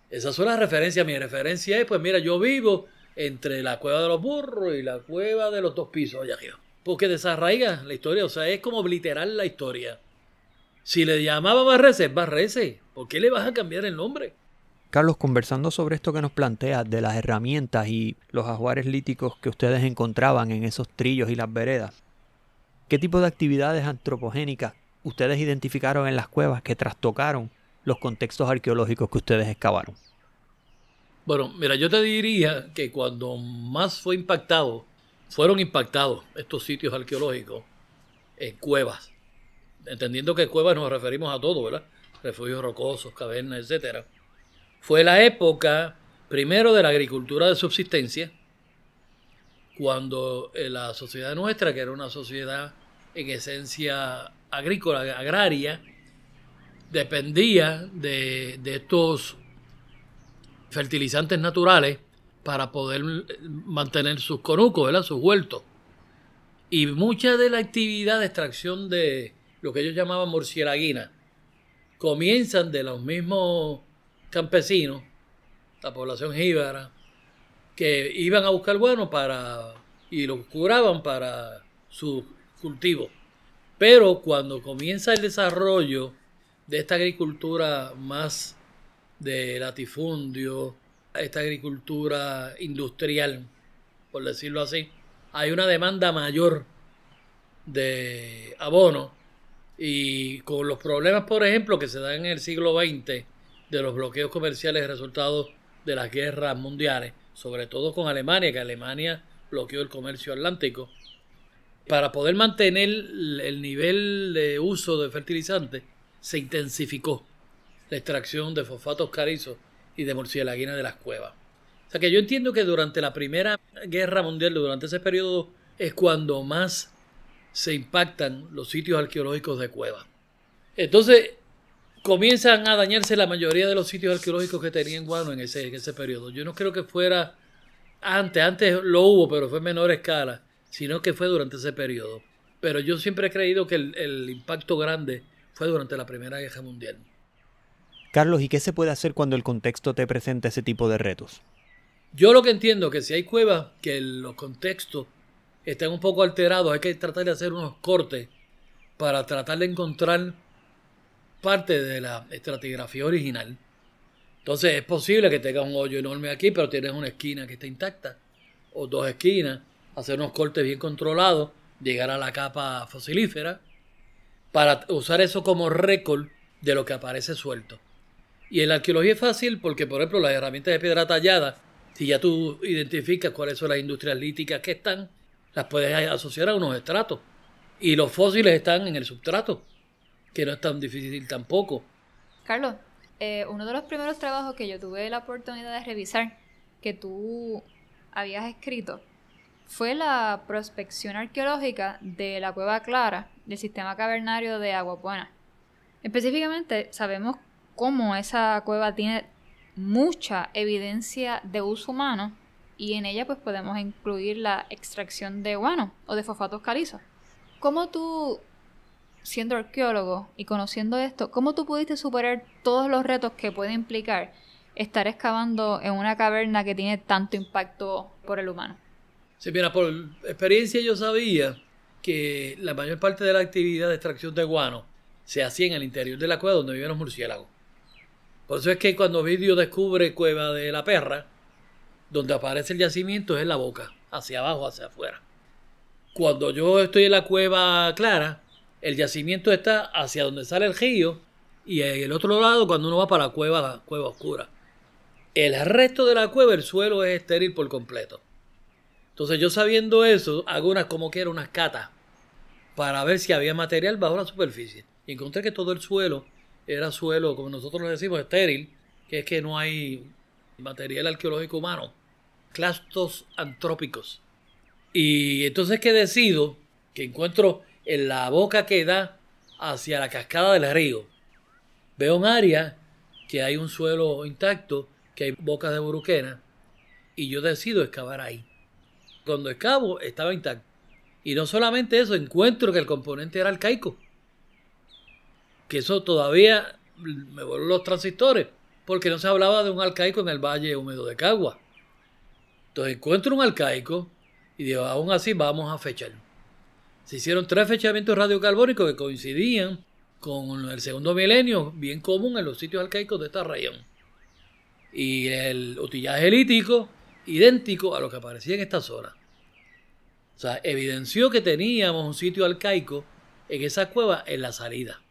S2: Esas son las referencias. Mi referencia es, pues mira, yo vivo entre la cueva de los burros y la cueva de los 2 pisos allá arriba. Porque desarraiga la historia, o sea, es como obliterar la historia. Si le llamaba Barrese, es Barrese. ¿Por qué le vas a cambiar el nombre?
S1: Carlos, conversando sobre esto que nos planteas de las herramientas y los ajuares líticos que ustedes encontraban en esos trillos y las veredas, ¿qué tipo de actividades antropogénicas ustedes identificaron en las cuevas que trastocaron los contextos arqueológicos que ustedes excavaron?
S2: Bueno, mira, yo te diría que cuando más fueron impactados estos sitios arqueológicos en cuevas, entendiendo que cuevas nos referimos a todo, ¿verdad? Refugios rocosos, cavernas, etcétera. Fue la época, primero, de la agricultura de subsistencia, cuando la sociedad nuestra, que era una sociedad en esencia agrícola, agraria, dependía de estos fertilizantes naturales para poder mantener sus conucos, ¿verdad? Sus huertos. Y mucha de la actividad de extracción de lo que ellos llamaban murcielaguina comienzan de los mismos campesinos, la población jíbara, que iban a buscar guano y lo curaban para su cultivo. Pero cuando comienza el desarrollo de esta agricultura más de latifundio, esta agricultura industrial, por decirlo así, hay una demanda mayor de abono, y con los problemas, por ejemplo, que se dan en el siglo XX de los bloqueos comerciales resultados de las guerras mundiales, sobre todo con Alemania, que Alemania bloqueó el comercio atlántico, para poder mantener el nivel de uso de fertilizantes, se intensificó la extracción de fosfatos carizos y de murcielaguina de las cuevas. O sea que yo entiendo que durante la Primera Guerra Mundial, durante ese periodo, es cuando más se impactan los sitios arqueológicos de cuevas. Entonces comienzan a dañarse la mayoría de los sitios arqueológicos que tenían guano en ese periodo. Yo no creo que fuera antes lo hubo, pero fue en menor escala, sino que fue durante ese periodo. Pero yo siempre he creído que el impacto grande fue durante la Primera Guerra Mundial.
S1: Carlos, ¿y qué se puede hacer cuando el contexto te presenta ese tipo de retos?
S2: Yo lo que entiendo es que si hay cuevas que los contextos están un poco alterados, hay que tratar de hacer unos cortes para tratar de encontrar parte de la estratigrafía original. Entonces es posible que tengas un hoyo enorme aquí, pero tienes una esquina que está intacta, o 2 esquinas, hacer unos cortes bien controlados, llegar a la capa fosilífera, para usar eso como récord de lo que aparece suelto. Y en la arqueología es fácil porque, por ejemplo, las herramientas de piedra tallada, si ya tú identificas cuáles son las industrias líticas que están, las puedes asociar a unos estratos. Y los fósiles están en el substrato, que no es tan difícil tampoco.
S3: Carlos, uno de los primeros trabajos que yo tuve la oportunidad de revisar, que tú habías escrito, fue la prospección arqueológica de la Cueva Clara del sistema cavernario de Agua Buena. Específicamente, sabemos cómo esa cueva tiene mucha evidencia de uso humano y en ella pues podemos incluir la extracción de guano o de fosfatos calizos. ¿Cómo tú, siendo arqueólogo y conociendo esto, cómo tú pudiste superar todos los retos que puede implicar estar excavando en una caverna que tiene tanto impacto por el humano?
S2: Sí, mira, por experiencia yo sabía que la mayor parte de la actividad de extracción de guano se hacía en el interior de la cueva donde viven los murciélagos. Por eso es que cuando Ovidio descubre Cueva de la Perra, donde aparece el yacimiento es en la boca, hacia abajo, hacia afuera. Cuando yo estoy en la Cueva Clara, el yacimiento está hacia donde sale el río y en el otro lado cuando uno va para la cueva oscura. El resto de la cueva, el suelo es estéril por completo. Entonces yo sabiendo eso, hago unas catas para ver si había material bajo la superficie. Y encontré que todo el suelo era suelo, como nosotros lo decimos, estéril, que es que no hay material arqueológico humano, clastos antrópicos. Y entonces que decido que encuentro en la boca que da hacia la cascada del río, veo un área que hay un suelo intacto, que hay bocas de buruquena, y yo decido excavar ahí. Cuando excavo estaba intacto. Y no solamente eso, encuentro que el componente era arcaico. Que eso todavía me vuelven los transistores, porque no se hablaba de un arcaico en el valle húmedo de Cagua. Entonces encuentro un arcaico y digo, aún así vamos a fechar. Se hicieron 3 fechamientos radiocarbónicos que coincidían con el segundo milenio, bien común en los sitios arcaicos de esta región. Y el utillaje lítico, idéntico a lo que aparecía en esta zona. O sea, evidenció que teníamos un sitio arcaico en esa cueva en la salida.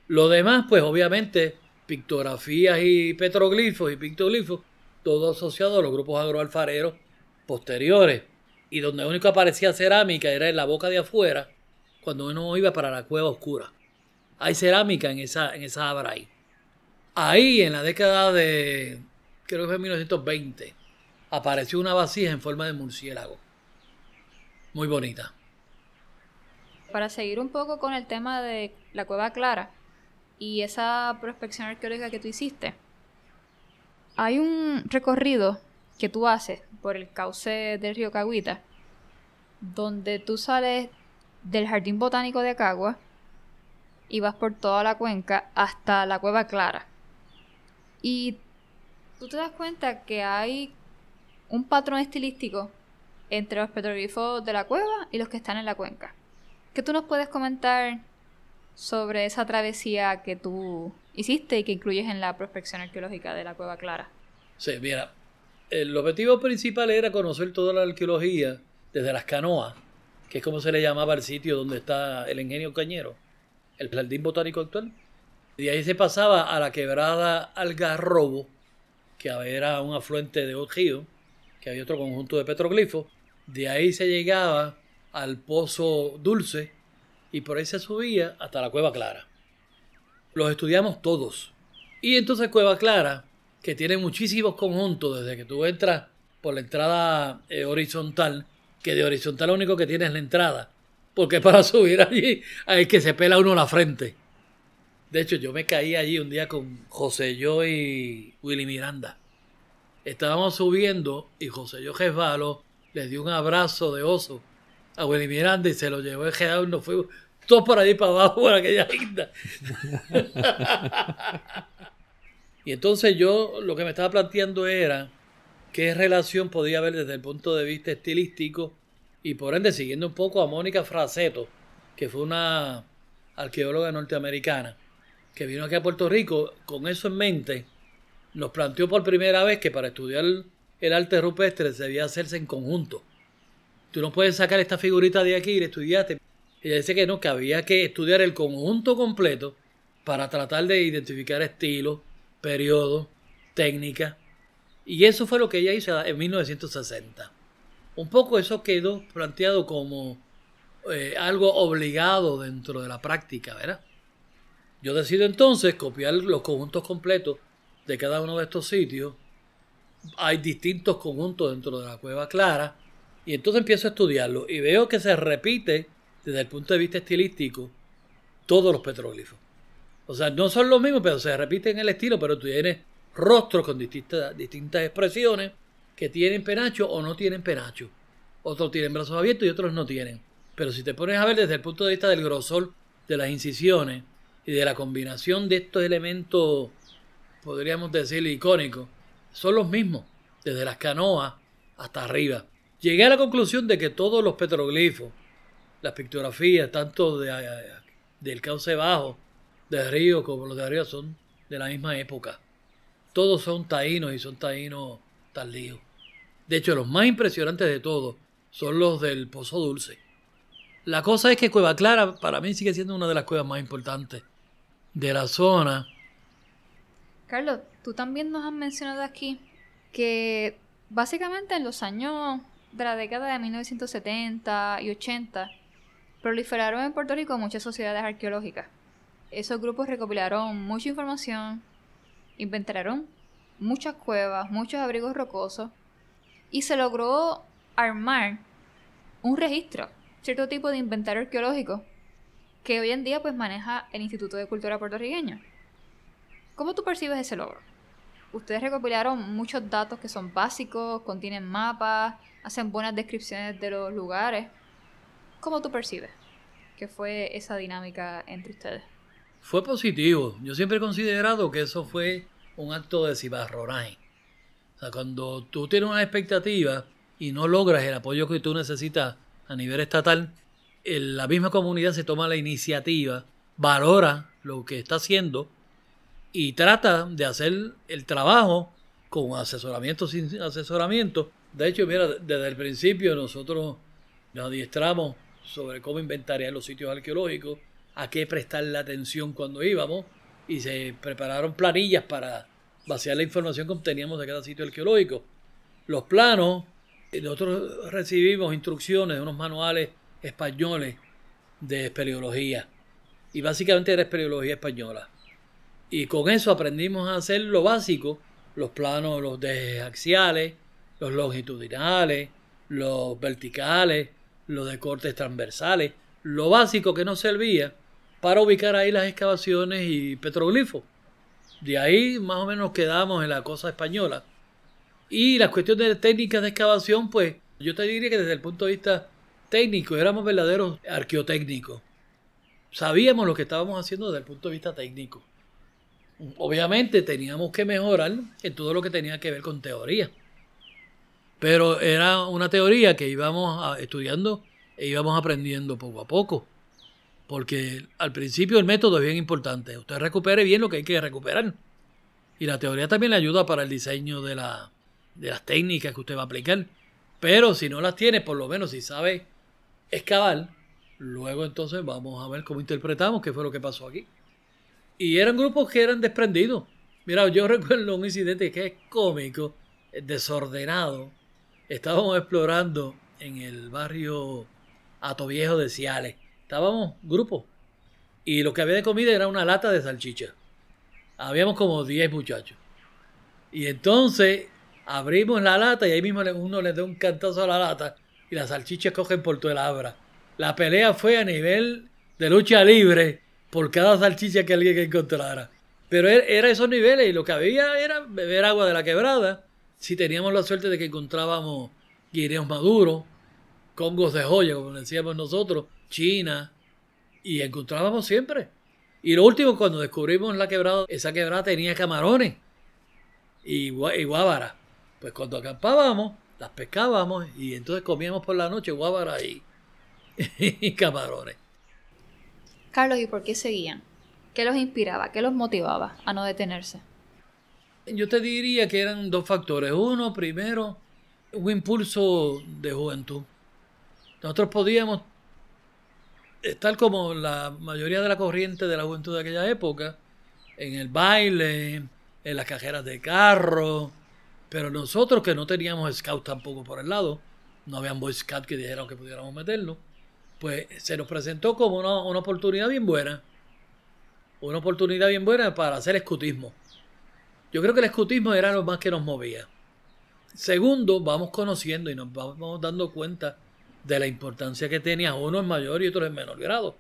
S2: Lo demás, pues obviamente, pictografías y petroglifos y pictoglifos, todo asociado a los grupos agroalfareros posteriores. Y donde único aparecía cerámica era en la boca de afuera, cuando uno iba para la cueva oscura. Hay cerámica en esa abra ahí. Ahí, en la década de, creo que fue 1920, apareció una vasija en forma de murciélago. Muy bonita.
S3: Para seguir un poco con el tema de la Cueva Clara y esa prospección arqueológica que tú hiciste, hay un recorrido que tú haces por el cauce del río Caguita, donde tú sales del Jardín Botánico de Cagua y vas por toda la cuenca hasta la Cueva Clara. Y tú te das cuenta que hay un patrón estilístico entre los petroglifos de la cueva y los que están en la cuenca. ¿Qué tú nos puedes comentar sobre esa travesía que tú hiciste y que incluyes en la prospección arqueológica de la Cueva Clara?
S2: Sí, mira, el objetivo principal era conocer toda la arqueología desde las canoas, que es como se le llamaba al sitio donde está el Ingenio Cañero, el Jardín Botánico actual. Y ahí se pasaba a la quebrada Algarrobo, que era un afluente de río, que había otro conjunto de petroglifos. De ahí se llegaba al Pozo Dulce y por ahí se subía hasta la Cueva Clara. Los estudiamos todos. Y entonces Cueva Clara, que tiene muchísimos conjuntos desde que tú entras por la entrada horizontal, que de horizontal lo único que tiene es la entrada, porque para subir allí hay que se pela uno la frente. De hecho, yo me caí allí un día con José Yo y Willy Miranda. Estábamos subiendo y José Yo resbaló, le dio un abrazo de oso a Willy Miranda y se lo llevó el y nos fuimos todos por allí para abajo por aquella isla. Y entonces yo lo que me estaba planteando era qué relación podía haber desde el punto de vista estilístico y por ende siguiendo un poco a Mónica Fraseto, que fue una arqueóloga norteamericana que vino aquí a Puerto Rico. Con eso en mente nos planteó por primera vez que para estudiar el arte rupestre debía hacerse en conjunto. Tú no puedes sacar esta figurita de aquí y la estudiaste. Ella dice que no, que había que estudiar el conjunto completo para tratar de identificar estilos, periodos, técnicas. Y eso fue lo que ella hizo en 1960. Un poco eso quedó planteado como algo obligado dentro de la práctica, ¿verdad? Yo decido entonces copiar los conjuntos completos de cada uno de estos sitios. Hay distintos conjuntos dentro de la Cueva Clara Y entonces empiezo a estudiarlo y veo que se repite desde el punto de vista estilístico todos los petroglifos. O sea, no son los mismos, pero se repiten en el estilo, pero tú tienes rostros con distintas expresiones que tienen penacho o no tienen penacho. Otros tienen brazos abiertos y otros no tienen. Pero si te pones a ver desde el punto de vista del grosor de las incisiones y de la combinación de estos elementos, podríamos decir icónicos, son los mismos, desde las canoas hasta arriba. Llegué a la conclusión de que todos los petroglifos, las pictografías, tanto del cauce bajo, del río como los de arriba, son de la misma época. Todos son taínos y son taínos tardíos. De hecho, los más impresionantes de todos son los del Pozo Dulce. La cosa es que Cueva Clara para mí sigue siendo una de las cuevas más importantes de la zona.
S3: Carlos, tú también nos has mencionado aquí que básicamente en los años de la década de 1970 y 80 proliferaron en Puerto Rico muchas sociedades arqueológicas. Esos grupos recopilaron mucha información, inventariaron muchas cuevas, muchos abrigos rocosos y se logró armar un registro, cierto tipo de inventario arqueológico que hoy en día pues maneja el Instituto de Cultura puertorriqueño. ¿Cómo tú percibes ese logro? Ustedes recopilaron muchos datos que son básicos, contienen mapas, hacen buenas descripciones de los lugares. ¿Cómo tú percibes que fue esa dinámica entre ustedes?
S2: Fue positivo. Yo siempre he considerado que eso fue un acto de cimarronaje. O sea, cuando tú tienes una expectativa y no logras el apoyo que tú necesitas a nivel estatal, la misma comunidad se toma la iniciativa, valora lo que está haciendo y trata de hacer el trabajo con asesoramiento, sin asesoramiento. De hecho, mira, desde el principio nosotros nos adiestramos sobre cómo inventariar los sitios arqueológicos, a qué prestarle atención cuando íbamos, y se prepararon planillas para vaciar la información que obteníamos de cada sitio arqueológico. Los planos, nosotros recibimos instrucciones de unos manuales españoles de espeleología, y básicamente era espeleología española. Y con eso aprendimos a hacer lo básico, los planos, los de axiales, los longitudinales, los verticales, los de cortes transversales, lo básico que nos servía para ubicar ahí las excavaciones y petroglifos. De ahí más o menos quedamos en la cosa española. Y las cuestiones de técnicas de excavación, pues yo te diría que desde el punto de vista técnico éramos verdaderos arqueotécnicos. Sabíamos lo que estábamos haciendo desde el punto de vista técnico. Obviamente teníamos que mejorar en todo lo que tenía que ver con teoría. Pero era una teoría que íbamos estudiando e íbamos aprendiendo poco a poco. Porque al principio el método es bien importante. Usted recupere bien lo que hay que recuperar. Y la teoría también le ayuda para el diseño de las técnicas que usted va a aplicar. Pero si no las tiene, por lo menos si sabe excavar, luego entonces vamos a ver cómo interpretamos qué fue lo que pasó aquí. Y eran grupos que eran desprendidos. Mira, yo recuerdo un incidente que es cómico, desordenado. Estábamos explorando en el barrio Atoviejo de Ciales. Estábamos grupos. Y lo que había de comida era una lata de salchicha. Habíamos como 10 muchachos. Y entonces abrimos la lata y ahí mismo uno le da un cantazo a la lata y las salchichas cogen por toda el abra. La pelea fue a nivel de lucha libre por cada salchicha que alguien encontrara. Pero era esos niveles y lo que había era beber agua de la quebrada. Si teníamos la suerte de que encontrábamos guineos maduros, congos de joya, como decíamos nosotros, China, y encontrábamos siempre. Y lo último, cuando descubrimos la quebrada, esa quebrada tenía camarones y guábaras. Pues cuando acampábamos, las pescábamos y entonces comíamos por la noche guábaras y camarones.
S3: Carlos, ¿y por qué seguían? ¿Qué los inspiraba? ¿Qué los motivaba a no detenerse?
S2: Yo te diría que eran dos factores. Uno, primero, un impulso de juventud. Nosotros podíamos estar como la mayoría de la corriente de la juventud de aquella época, en el baile, en las cajeras de carro, pero nosotros que no teníamos scout tampoco por el lado, no habían boy scout que dijeran que pudiéramos meterlo, pues se nos presentó como una oportunidad bien buena. Una oportunidad bien buena para hacer escutismo. Yo creo que el escutismo era lo más que nos movía. Segundo, vamos conociendo y nos vamos dando cuenta de la importancia que tenía, uno en mayor y otro en menor grado.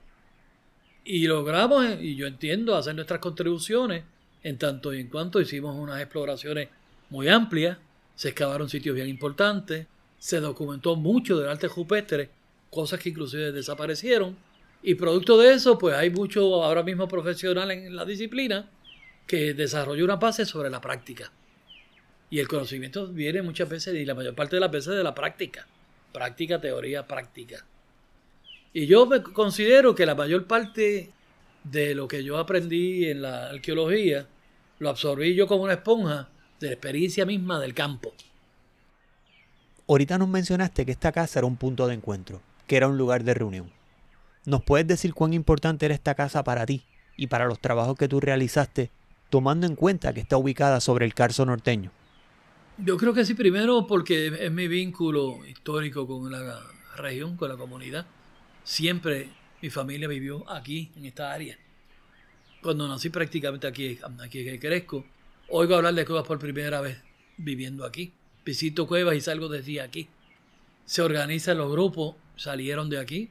S2: Y logramos, y yo entiendo, hacer nuestras contribuciones en tanto y en cuanto hicimos unas exploraciones muy amplias, se excavaron sitios bien importantes, se documentó mucho del arte rupestre, cosas que inclusive desaparecieron, y producto de eso, pues hay mucho ahora mismo profesional en la disciplina que desarrolló una base sobre la práctica. Y el conocimiento viene muchas veces, y la mayor parte de las veces, de la práctica. Práctica, teoría, práctica. Y yo me considero que la mayor parte de lo que yo aprendí en la arqueología lo absorbí yo como una esponja de la experiencia misma del campo.
S1: Ahorita nos mencionaste que esta casa era un punto de encuentro, que era un lugar de reunión. ¿Nos puedes decir cuán importante era esta casa para ti y para los trabajos que tú realizaste, tomando en cuenta que está ubicada sobre el Carso norteño?
S2: Yo creo que sí, primero porque es mi vínculo histórico con la región, con la comunidad. Siempre mi familia vivió aquí, en esta área. Cuando nací prácticamente aquí que crezco, oigo hablar de Cuevas por primera vez viviendo aquí. Visito Cuevas y salgo desde aquí. Se organizan los grupos, salieron de aquí.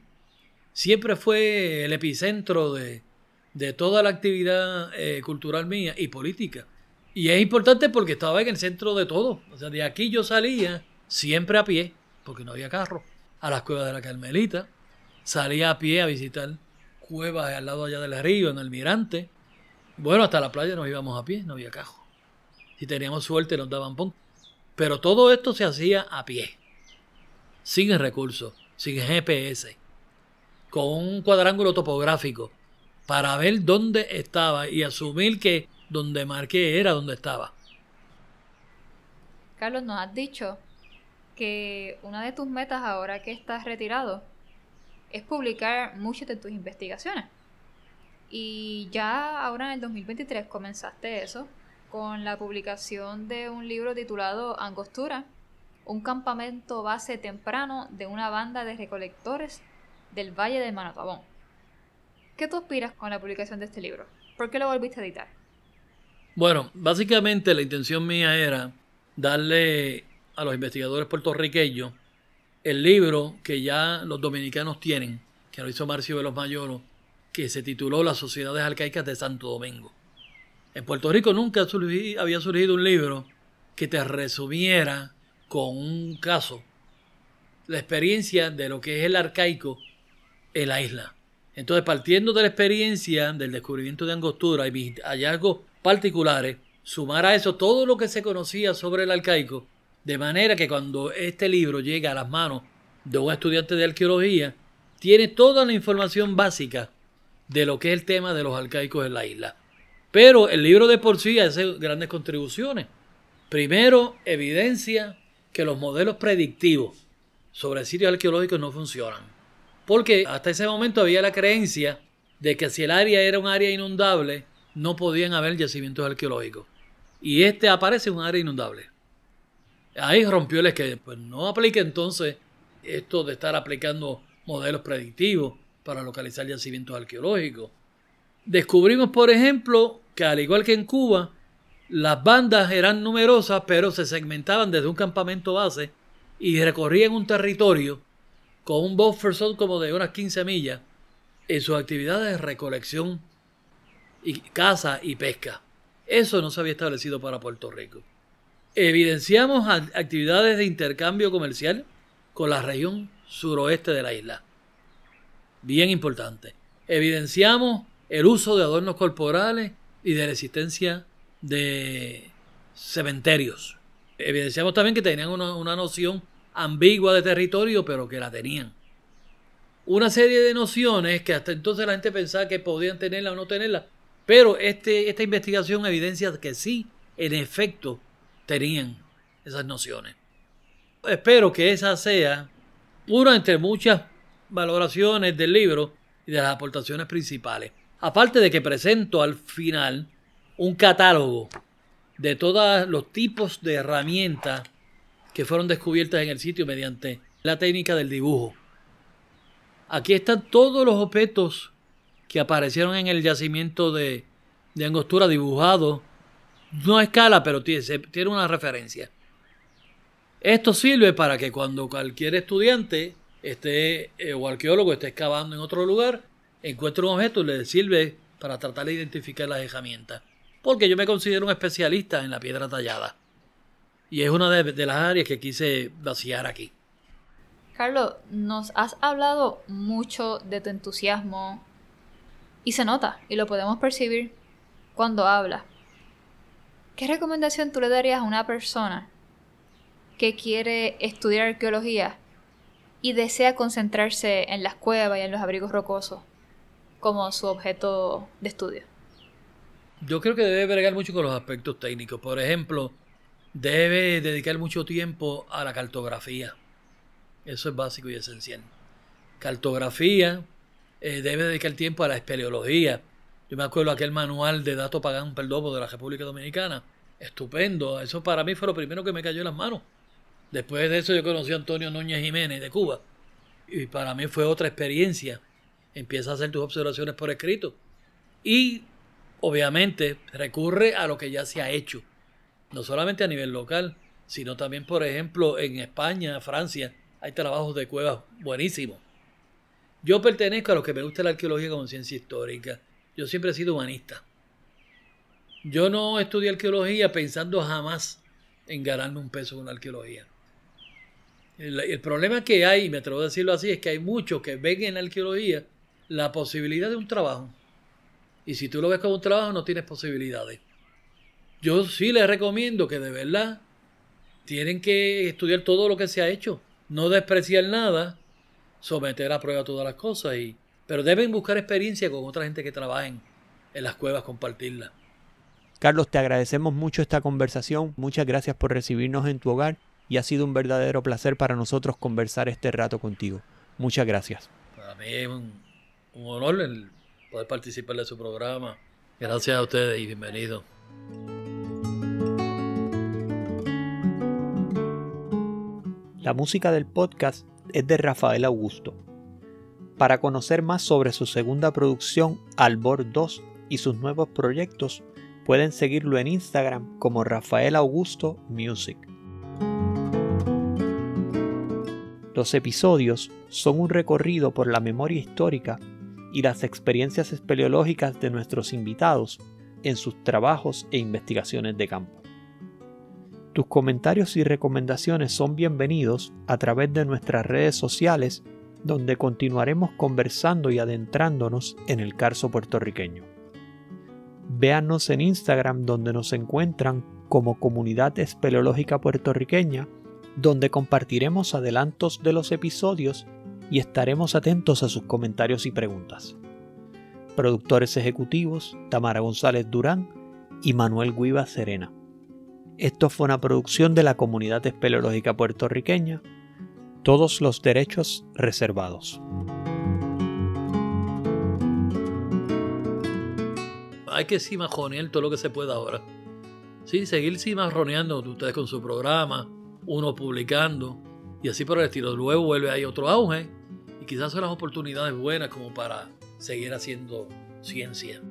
S2: Siempre fue el epicentro de toda la actividad cultural mía y política. Y es importante porque estaba en el centro de todo. O sea, de aquí yo salía siempre a pie, porque no había carro, a las Cuevas de la Carmelita. Salía a pie a visitar cuevas al lado allá del río, en Almirante. Bueno, hasta la playa nos íbamos a pie, no había carro. Si teníamos suerte nos daban puntos. Pero todo esto se hacía a pie, sin recursos, sin GPS, con un cuadrángulo topográfico para ver dónde estaba y asumir que donde marqué era donde estaba.
S3: Carlos, nos has dicho que una de tus metas ahora que estás retirado es publicar muchas de tus investigaciones. Y ya ahora en el 2023 comenzaste eso con la publicación de un libro titulado Angostura, un campamento base temprano de una banda de recolectores del Valle de Manotabón. ¿Qué tú aspiras con la publicación de este libro? ¿Por qué lo volviste a editar?
S2: Bueno, básicamente la intención mía era darle a los investigadores puertorriqueños el libro que ya los dominicanos tienen, que lo hizo Marcio Veloz Mayolo, que se tituló Las Sociedades Arcaicas de Santo Domingo. En Puerto Rico nunca había surgido un libro que te resumiera con un caso la experiencia de lo que es el arcaico en la isla. Entonces, partiendo de la experiencia del descubrimiento de Angostura y mis hallazgos particulares, sumar a eso todo lo que se conocía sobre el arcaico, de manera que cuando este libro llega a las manos de un estudiante de arqueología, tiene toda la información básica de lo que es el tema de los arcaicos en la isla. Pero el libro de por sí hace grandes contribuciones. Primero, evidencia que los modelos predictivos sobre sitios arqueológicos no funcionan. Porque hasta ese momento había la creencia de que si el área era un área inundable, no podían haber yacimientos arqueológicos. Y aparece un área inundable. Ahí rompió el esquema. Pues no aplica entonces esto de estar aplicando modelos predictivos para localizar yacimientos arqueológicos. Descubrimos, por ejemplo, que al igual que en Cuba, las bandas eran numerosas, pero se segmentaban desde un campamento base y recorrían un territorio con un buffer zone como de unas 15 millas en sus actividades de recolección, y caza y pesca. Eso no se había establecido para Puerto Rico. Evidenciamos actividades de intercambio comercial con la región suroeste de la isla. Bien importante. Evidenciamos el uso de adornos corporales y de la existencia de cementerios. Evidenciamos también que tenían una noción ambigua de territorio, pero que la tenían. Una serie de nociones que hasta entonces la gente pensaba que podían tenerla o no tenerla, pero esta investigación evidencia que sí, en efecto, tenían esas nociones. Espero que esa sea una entre muchas valoraciones del libro y de las aportaciones principales. Aparte de que presento al final un catálogo de todos los tipos de herramientas que fueron descubiertas en el sitio mediante la técnica del dibujo. Aquí están todos los objetos que aparecieron en el yacimiento de Angostura dibujados, no a escala, pero tiene una referencia. Esto sirve para que cuando cualquier estudiante o arqueólogo esté excavando en otro lugar, encuentre un objeto y le sirve para tratar de identificar las herramientas. Porque yo me considero un especialista en la piedra tallada. Y es una de las áreas que quise vaciar aquí.
S3: Carlos, nos has hablado mucho de tu entusiasmo y se nota y lo podemos percibir cuando hablas. ¿Qué recomendación tú le darías a una persona que quiere estudiar arqueología y desea concentrarse en las cuevas y en los abrigos rocosos como su objeto de estudio?
S2: Yo creo que debe bregar mucho con los aspectos técnicos. Por ejemplo, debe dedicar mucho tiempo a la cartografía. Eso es básico y esencial. Cartografía, debe dedicar tiempo a la espeleología. Yo me acuerdo aquel manual de Dato Pagán Perdomo de la República Dominicana. Estupendo. Eso para mí fue lo primero que me cayó en las manos. Después de eso yo conocí a Antonio Núñez Jiménez de Cuba. Y para mí fue otra experiencia. Empieza a hacer tus observaciones por escrito. Y obviamente recurre a lo que ya se ha hecho. No solamente a nivel local, sino también, por ejemplo, en España, Francia, hay trabajos de cuevas buenísimos. Yo pertenezco a los que me gusta la arqueología como ciencia histórica. Yo siempre he sido humanista. Yo no estudié arqueología pensando jamás en ganarme un peso con la arqueología. El problema que hay, y me atrevo a decirlo así, es que hay muchos que ven en la arqueología la posibilidad de un trabajo. Y si tú lo ves como un trabajo, no tienes posibilidades. Yo sí les recomiendo que de verdad tienen que estudiar todo lo que se ha hecho. No despreciar nada, someter a prueba todas las cosas. Pero deben buscar experiencia con otra gente que trabajen en las cuevas, compartirla.
S1: Carlos, te agradecemos mucho esta conversación. Muchas gracias por recibirnos en tu hogar y ha sido un verdadero placer para nosotros conversar este rato contigo. Muchas gracias.
S2: Para mí es un honor el poder participar de su programa. Gracias a ustedes y bienvenidos.
S1: La música del podcast es de Rafael Augusto. Para conocer más sobre su segunda producción, Albor 2, y sus nuevos proyectos, pueden seguirlo en Instagram como Rafael Augusto Music. Los episodios son un recorrido por la memoria histórica y las experiencias espeleológicas de nuestros invitados en sus trabajos e investigaciones de campo. Tus comentarios y recomendaciones son bienvenidos a través de nuestras redes sociales, donde continuaremos conversando y adentrándonos en el Carso puertorriqueño. Véanos en Instagram, donde nos encuentran como Comunidad Espeleológica Puertorriqueña, donde compartiremos adelantos de los episodios y estaremos atentos a sus comentarios y preguntas. Productores ejecutivos: Tamara González Durán y Manuel Guiva Serena. Esto fue una producción de la Comunidad Espeleológica Puertorriqueña. Todos los derechos reservados.
S2: Hay que cimarronear todo lo que se pueda ahora. Sí, seguir cimarroneando ustedes con su programa, uno publicando y así por el estilo. Luego vuelve ahí otro auge y quizás son las oportunidades buenas como para seguir haciendo ciencia.